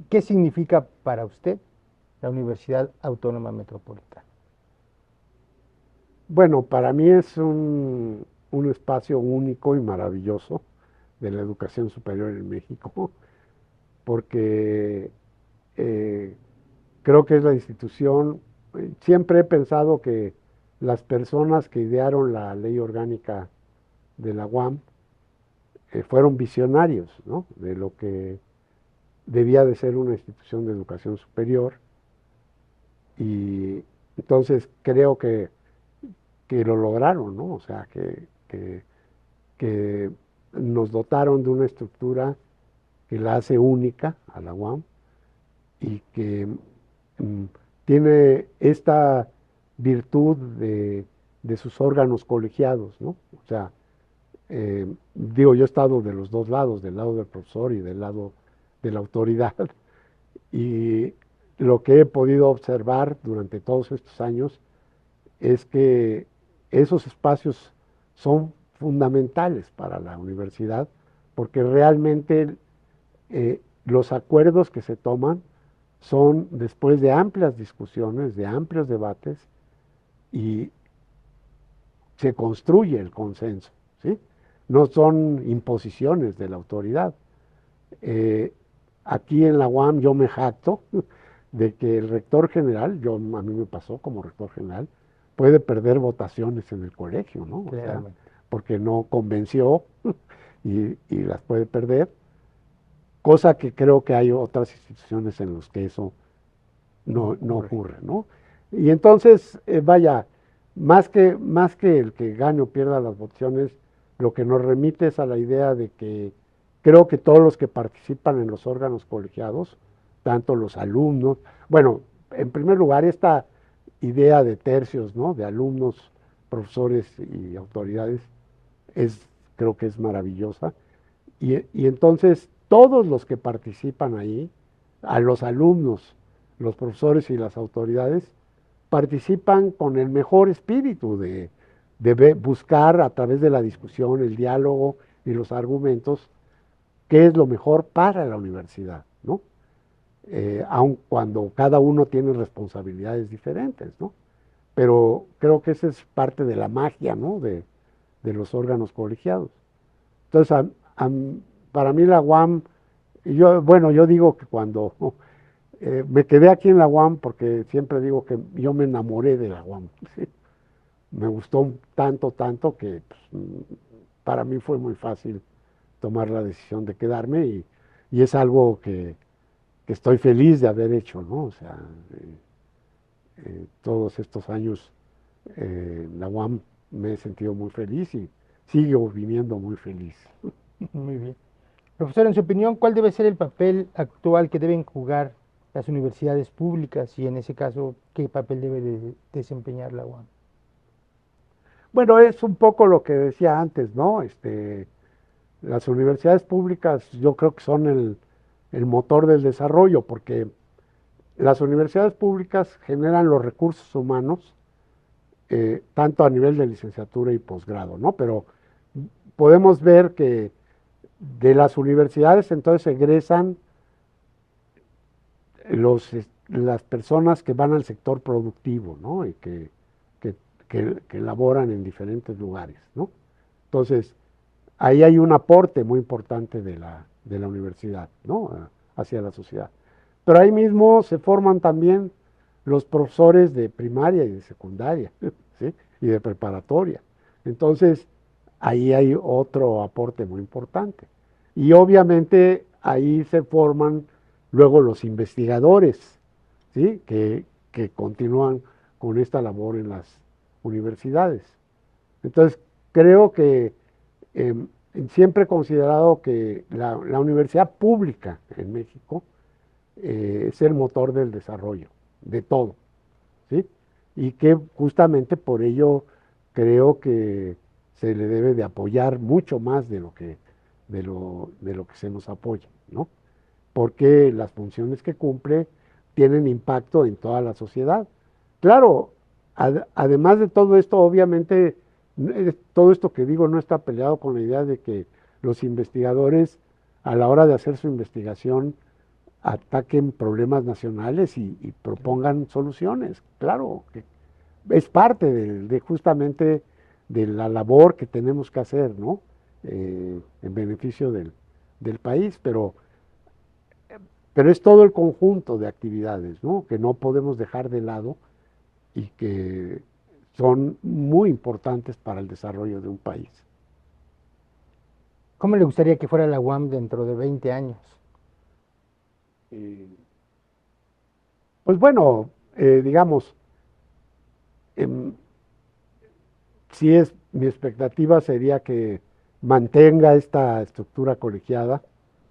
S1: ¿Qué significa para usted la Universidad Autónoma Metropolitana?
S2: Bueno, para mí es un espacio único y maravilloso de la educación superior en México, porque eh, creo que es la institución, siempre he pensado que las personas que idearon la ley orgánica de la UAM fueron visionarios, ¿no?, de lo que debía de ser una institución de educación superior, y entonces creo que lo lograron, ¿no? O sea, que nos dotaron de una estructura que la hace única a la UAM y que mm, tiene esta virtud de sus órganos colegiados, ¿no? O sea, digo, yo he estado de los dos lados, del lado del profesor y del lado de la autoridad, y lo que he podido observar durante todos estos años es que esos espacios son fundamentales para la universidad, porque realmente los acuerdos que se toman son después de amplias discusiones, de amplios debates, y se construye el consenso, ¿sí? No son imposiciones de la autoridad. Eh, Aquí en la UAM yo me jacto de que el rector general, a mí me pasó como rector general, puede perder votaciones en el colegio, ¿no? O sea,
S1: Claramente.
S2: porque no convenció y las puede perder, cosa que creo que hay otras instituciones en las que eso no ocurre, ¿no? Y entonces, vaya, más que el que gane o pierda las votaciones, lo que nos remite es a la idea de que creo que todos los que participan en los órganos colegiados, tanto los alumnos, bueno, en primer lugar, esta idea de tercios, ¿no?, de alumnos, profesores y autoridades, creo que es maravillosa. Y entonces todos los que participan ahí, a los alumnos, los profesores y las autoridades, participan con el mejor espíritu de buscar a través de la discusión, el diálogo y los argumentos qué es lo mejor para la universidad, ¿no? Aun cuando cada uno tiene responsabilidades diferentes, ¿no? pero creo que esa es parte de la magia, ¿no? De los órganos colegiados. Entonces, para mí la UAM, bueno, yo digo que cuando me quedé aquí en la UAM, porque siempre digo que yo me enamoré de la UAM, ¿sí? Me gustó tanto, tanto que pues, para mí fue muy fácil tomar la decisión de quedarme y es algo que estoy feliz de haber hecho, ¿no? O sea, todos estos años en la UAM me he sentido muy feliz y sigo viviendo muy feliz.
S1: Muy bien. Profesor, en su opinión, ¿cuál debe ser el papel actual que deben jugar las universidades públicas y en ese caso, qué papel debe desempeñar la UAM?
S2: Bueno, es un poco lo que decía antes, ¿no? Las universidades públicas yo creo que son el motor del desarrollo, porque las universidades públicas generan los recursos humanos, tanto a nivel de licenciatura y posgrado, ¿no? Pero podemos ver que de las universidades entonces egresan las personas que van al sector productivo, ¿no? Y que, que laboran en diferentes lugares, ¿no? Entonces, ahí hay un aporte muy importante de la universidad, ¿no? Hacia la sociedad. Pero ahí mismo se forman también los profesores de primaria y de secundaria, ¿sí? Y de preparatoria. Entonces, ahí hay otro aporte muy importante. Y obviamente ahí se forman luego los investigadores, ¿sí? Que continúan con esta labor en las universidades. Entonces, creo que eh, siempre he considerado que la universidad pública en México es el motor del desarrollo, de todo, ¿sí? Y que justamente por ello creo que se le debe de apoyar mucho más de lo que se nos apoya, ¿no? Porque las funciones que cumple tienen impacto en toda la sociedad. Claro, además de todo esto, obviamente, todo esto que digo no está peleado con la idea de que los investigadores, a la hora de hacer su investigación, ataquen problemas nacionales y propongan soluciones. Claro, que es parte justamente de la labor que tenemos que hacer, ¿no? En beneficio del país, pero es todo el conjunto de actividades, ¿no? Que no podemos dejar de lado y que son muy importantes para el desarrollo de un país.
S1: ¿Cómo le gustaría que fuera la UAM dentro de 20 años?
S2: Eh, pues bueno, digamos, em, si es mi expectativa sería que mantenga esta estructura colegiada,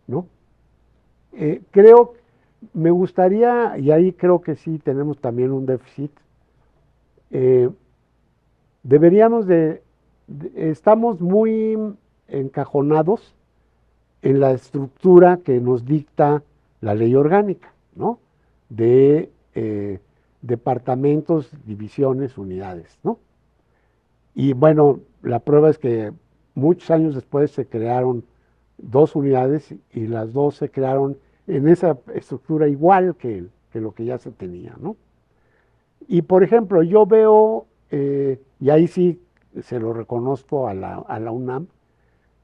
S2: ¿no? Creo, me gustaría, y ahí creo que sí tenemos también un déficit, eh, deberíamos estamos muy encajonados en la estructura que nos dicta la ley orgánica, ¿no? De departamentos, divisiones, unidades, ¿no? Y bueno, la prueba es que muchos años después se crearon dos unidades y las dos se crearon en esa estructura igual que lo que ya se tenía, ¿no? Y por ejemplo, yo veo, y ahí sí se lo reconozco a la UNAM,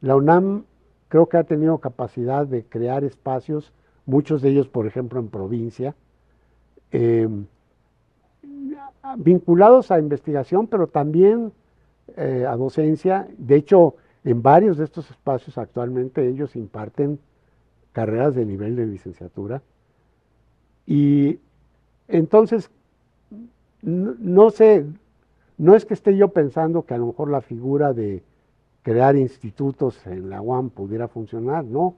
S2: la UNAM creo que ha tenido capacidad de crear espacios, muchos de ellos, por ejemplo, en provincia, eh, vinculados a investigación, pero también a docencia. De hecho, en varios de estos espacios actualmente ellos imparten carreras de nivel de licenciatura. Y entonces, no sé, no es que esté yo pensando que a lo mejor la figura de crear institutos en la UAM pudiera funcionar, ¿no?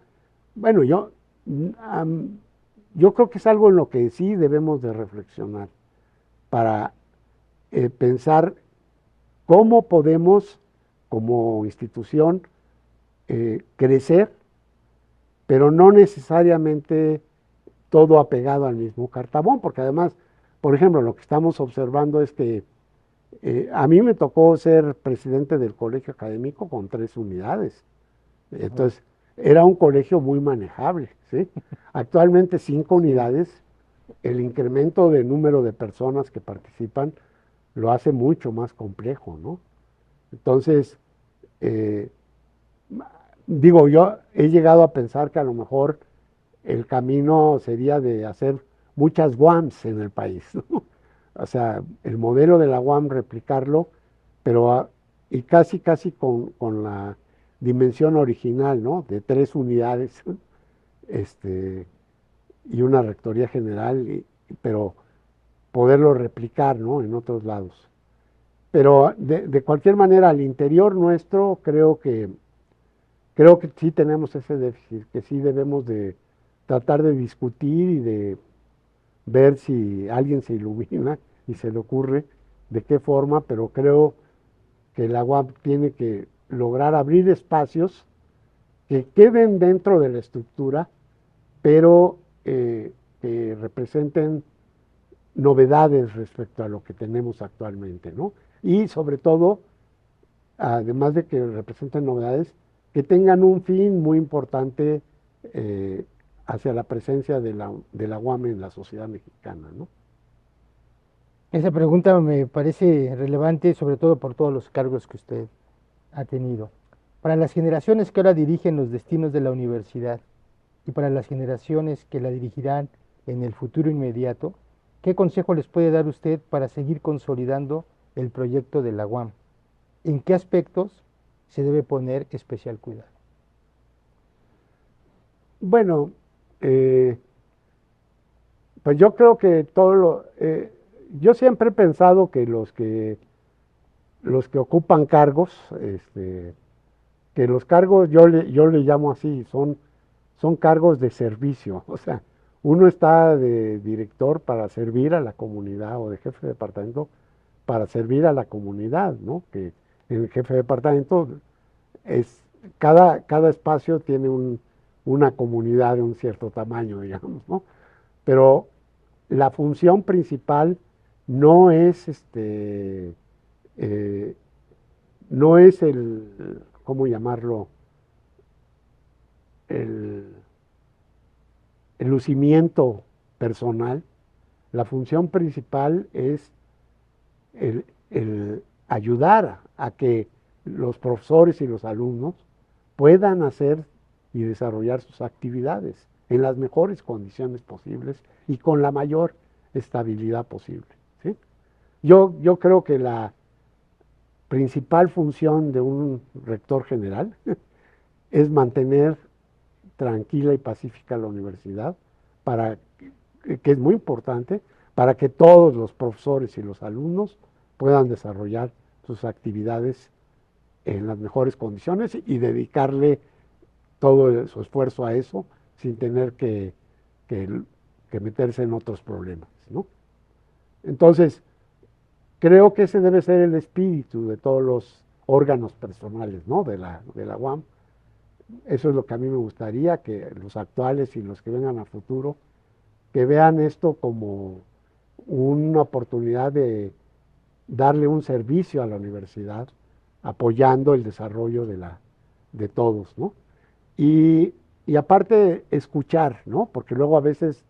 S2: Bueno, yo creo que es algo en lo que sí debemos de reflexionar para pensar cómo podemos, como institución, crecer, pero no necesariamente todo apegado al mismo cartabón, porque además, por ejemplo, lo que estamos observando es que a mí me tocó ser presidente del colegio académico con 3 unidades. Entonces, era un colegio muy manejable, ¿sí? Actualmente 5 unidades, el incremento de número de personas que participan lo hace mucho más complejo, ¿no? Entonces, eh, digo, yo he llegado a pensar que a lo mejor el camino sería de hacer muchas UAMs en el país, ¿no? O sea, el modelo de la UAM replicarlo, pero y casi con la dimensión original, ¿no? De 3 unidades, este, y una rectoría general, pero poderlo replicar, ¿no? En otros lados. Pero de cualquier manera, al interior nuestro, creo que sí tenemos ese déficit, que sí debemos de tratar de discutir y de ver si alguien se ilumina y se le ocurre de qué forma, pero creo que el agua tiene que lograr abrir espacios que queden dentro de la estructura, pero que representen novedades respecto a lo que tenemos actualmente, ¿no? Y sobre todo, además de que representen novedades, que tengan un fin muy importante eh, hacia la presencia de la UAM en la sociedad mexicana, ¿no?
S1: Esa pregunta me parece relevante, sobre todo por todos los cargos que usted ha tenido. Para las generaciones que ahora dirigen los destinos de la universidad y para las generaciones que la dirigirán en el futuro inmediato, ¿qué consejo les puede dar usted para seguir consolidando el proyecto de la UAM? ¿En qué aspectos se debe poner especial cuidado?
S2: Bueno, eh, pues yo creo que yo siempre he pensado que los que ocupan cargos, que los cargos yo le llamo así, son cargos de servicio. O sea, uno está de director para servir a la comunidad o de jefe de departamento para servir a la comunidad, ¿no? Que el jefe de departamento es, cada espacio tiene una comunidad de un cierto tamaño, digamos, ¿no? Pero la función principal no es eh, no es ¿cómo llamarlo? El, el lucimiento personal. La función principal es el ayudar a que los profesores y los alumnos puedan hacer y desarrollar sus actividades en las mejores condiciones posibles y con la mayor estabilidad posible, ¿sí? Yo creo que la principal función de un rector general es mantener tranquila y pacífica la universidad, para que es muy importante, para que todos los profesores y los alumnos puedan desarrollar sus actividades en las mejores condiciones y dedicarle todo su esfuerzo a eso sin tener que, que meterse en otros problemas, ¿no? Entonces, creo que ese debe ser el espíritu de todos los órganos personales, ¿no? de la UAM. Eso es lo que a mí me gustaría, que los actuales y los que vengan a futuro, que vean esto como una oportunidad de darle un servicio a la universidad, apoyando el desarrollo de todos, ¿no? Y, y aparte escuchar, ¿no? Porque luego a veces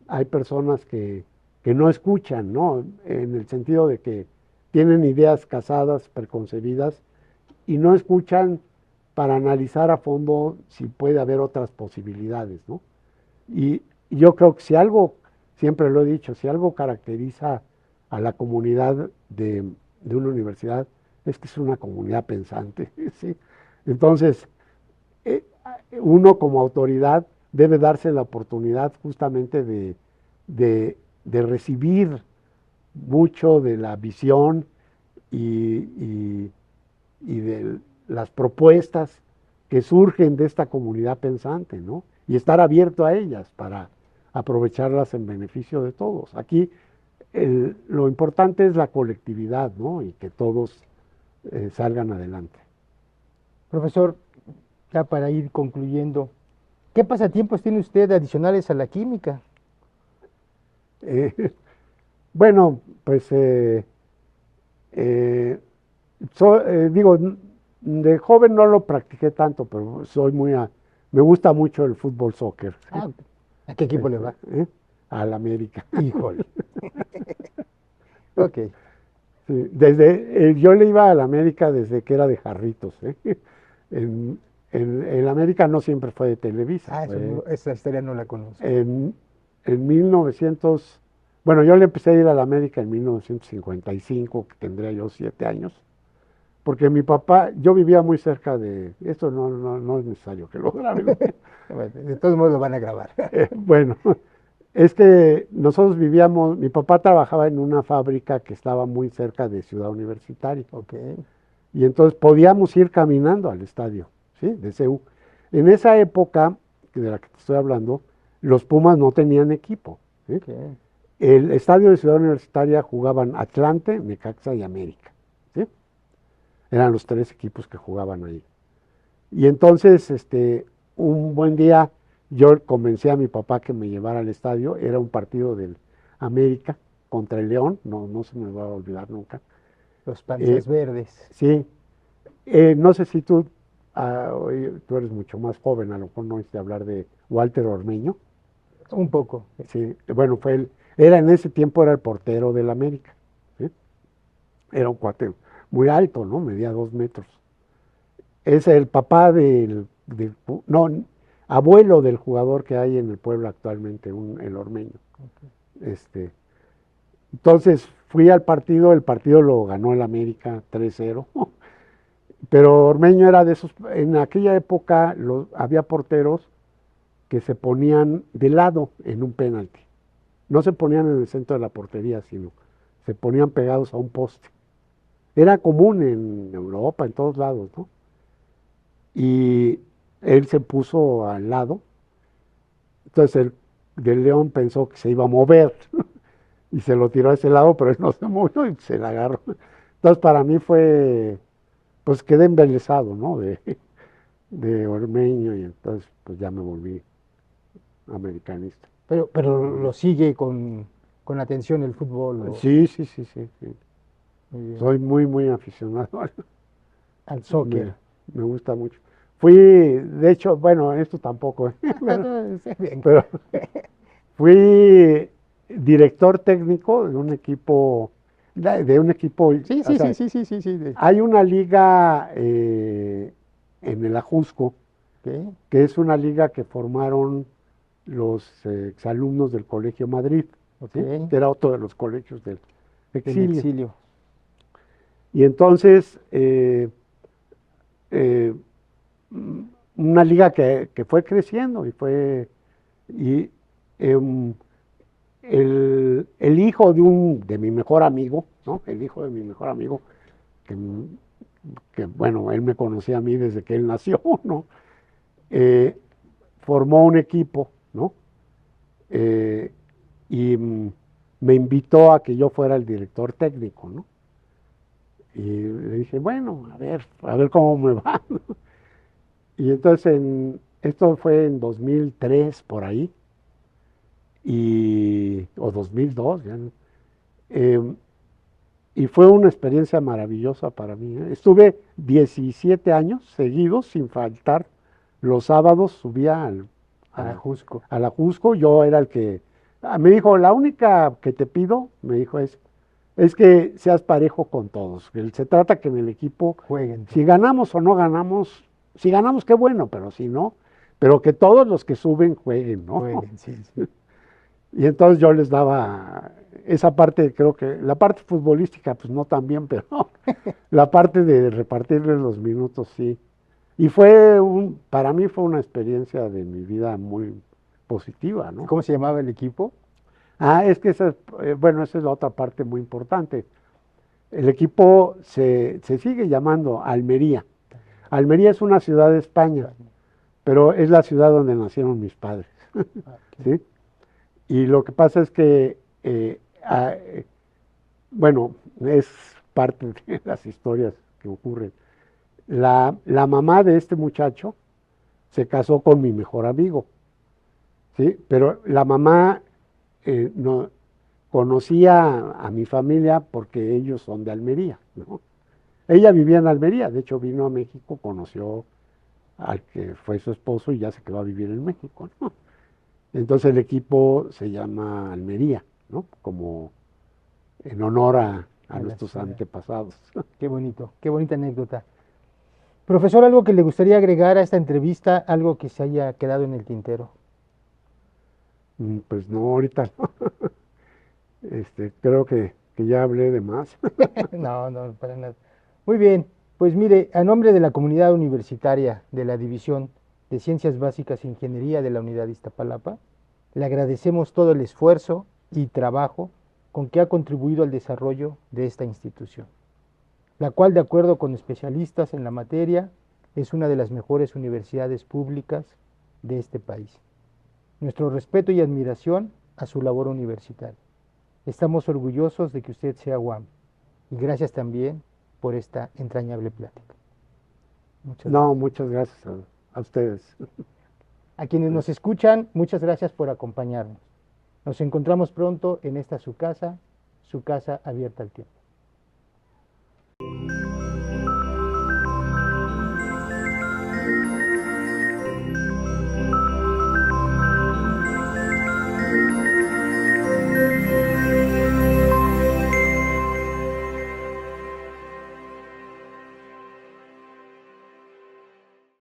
S2: hay personas que no escuchan, ¿no? En el sentido de que tienen ideas casadas, preconcebidas, y no escuchan para analizar a fondo si puede haber otras posibilidades, ¿no? Y yo creo que si algo, siempre lo he dicho, si algo caracteriza a la comunidad de una universidad, es que es una comunidad pensante, ¿sí? Entonces, eh, uno como autoridad debe darse la oportunidad justamente de recibir mucho de la visión y, y de las propuestas que surgen de esta comunidad pensante, ¿no? Y estar abierto a ellas para aprovecharlas en beneficio de todos. Aquí lo importante es la colectividad, ¿no? Y que todos salgan adelante.
S1: Profesor, ya para ir concluyendo, ¿qué pasatiempos tiene usted adicionales a la química?
S2: Eh, bueno, pues eh, digo, de joven no lo practiqué tanto, pero me gusta mucho el fútbol soccer, ¿sí?
S1: Ah, ¿a qué equipo le va?
S2: Al América.
S1: Híjole. Ok.
S2: Sí, yo le iba a la América desde que era de Jarritos, ¿eh? En, el América no siempre fue de Televisa,
S1: Ah, esa historia no la conozco.
S2: en, en 1900, bueno, yo le empecé a ir a la América en 1955, que tendría yo 7 años, porque mi papá, yo vivía muy cerca esto no es necesario que lo graben.
S1: Bueno, de todos modos lo van a grabar.
S2: Bueno, es que nosotros vivíamos, mi papá trabajaba en una fábrica que estaba muy cerca de Ciudad Universitaria.
S1: Ok,
S2: Y entonces podíamos ir caminando al estadio, ¿sí? De CU. En esa época, de la que te estoy hablando, los Pumas no tenían equipo, ¿sí?
S1: ok.
S2: El estadio de Ciudad Universitaria jugaban Atlante, Necaxa y América, ¿sí? Eran los tres equipos que jugaban ahí. Y entonces, un buen día, yo convencí a mi papá que me llevara al estadio. Era un partido del América contra el León, no se me va a olvidar nunca.
S1: Los
S2: Eh,
S1: panzas verdes.
S2: sí, no sé si oye, tú eres mucho más joven, a lo mejor no oíste hablar de Walter Ormeño.
S1: Un poco.
S2: Sí, bueno, era en ese tiempo era el portero del América, ¿sí? Era un cuate muy alto, ¿no? Medía 2 metros. Es el papá no, abuelo del jugador que hay en el pueblo actualmente, el Ormeño. Este, entonces fui al partido, el partido lo ganó el América 3-0. Pero Ormeño era de esos, en aquella época había porteros que se ponían de lado en un penalti. No se ponían en el centro de la portería, sino se ponían pegados a un poste. Era común en Europa, en todos lados, ¿no? Y él se puso al lado. Entonces el del León pensó que se iba a mover y se lo tiró a ese lado, pero él no se movió y se la agarró. Entonces para mí pues quedé embelesado, ¿no? De Ormeño, y entonces pues ya me volví americanista.
S1: Pero lo sigue con atención el fútbol
S2: Sí, sí, sí, sí, sí.
S1: muy bien,
S2: Soy muy, muy aficionado.
S1: al
S2: Me,
S1: soccer.
S2: me gusta mucho. De hecho, bueno, esto tampoco,
S1: Sí, bien.
S2: pero fui director técnico de un equipo,
S1: Sí,
S2: o
S1: sí, sí,
S2: sea,
S1: sí, sí, sí, sí.
S2: hay una liga en el Ajusco,
S1: Ok,
S2: que es una liga que formaron los exalumnos del Colegio Madrid,
S1: ok,
S2: ¿sí? Que era otro de los colegios del
S1: del
S2: exilio.
S1: exilio.
S2: Y entonces, eh, mm, una liga que fue creciendo y em, el hijo de mi mejor amigo, ¿no? El hijo de mi mejor amigo, que, bueno, él me conocía a mí desde que él nació, ¿no? Eh, Formó un equipo, ¿no? Eh, y me invitó a que yo fuera el director técnico, ¿no? Y le dije, bueno, a ver cómo me va. Y entonces esto fue en 2003 por ahí, o 2002, ya no. Eh, y fue una experiencia maravillosa para mí, ¿eh? Estuve 17 años seguidos sin faltar. Los sábados subía
S1: A la
S2: a,
S1: Jusco.
S2: a la Jusco. Yo era el que me dijo, la única que te pido, me dijo, es que seas parejo con todos. Que se trata que en el equipo,
S1: Jueguen,
S2: si ganamos o no ganamos, si ganamos qué bueno, pero si no, pero que todos los que suben jueguen, ¿no?
S1: jueguen, sí, sí.
S2: Y entonces yo les daba esa parte, creo que la parte futbolística, pues no tan bien, pero la parte de repartirles los minutos, sí. Y para mí fue una experiencia de mi vida muy positiva, ¿no?
S1: ¿Cómo se llamaba el equipo?
S2: Es que bueno, esa es la otra parte muy importante. El equipo se sigue llamando Almería. Almería es una ciudad de España, pero es la ciudad donde nacieron mis padres,
S1: Ah, ok.
S2: ¿sí? Y lo que pasa es que, bueno, es parte de las historias que ocurren. La mamá de este muchacho se casó con mi mejor amigo, ¿sí? Pero la mamá no, conocía a mi familia porque ellos son de Almería, ¿no? Ella vivía en Almería, de hecho vino a México, conoció al que fue su esposo y ya se quedó a vivir en México, ¿no? Entonces el equipo se llama Almería, ¿no? Como en honor a nuestros antepasados.
S1: Qué bonito, qué bonita anécdota. Profesor, ¿algo que le gustaría agregar a esta entrevista, algo que se haya quedado en el tintero?
S2: Pues no, ahorita no. Creo que ya hablé de más.
S1: No, no, para nada. Muy bien, pues mire, a nombre de la comunidad universitaria de la División de Ciencias Básicas e Ingeniería de la Unidad de Iztapalapa, le agradecemos todo el esfuerzo y trabajo con que ha contribuido al desarrollo de esta institución, la cual, de acuerdo con especialistas en la materia, es una de las mejores universidades públicas de este país. Nuestro respeto y admiración a su labor universitaria. Estamos orgullosos de que usted sea UAM y gracias también por esta entrañable plática.
S2: No, muchas gracias a ustedes.
S1: A quienes nos escuchan, muchas gracias por acompañarnos. Nos encontramos pronto en esta su casa abierta al tiempo.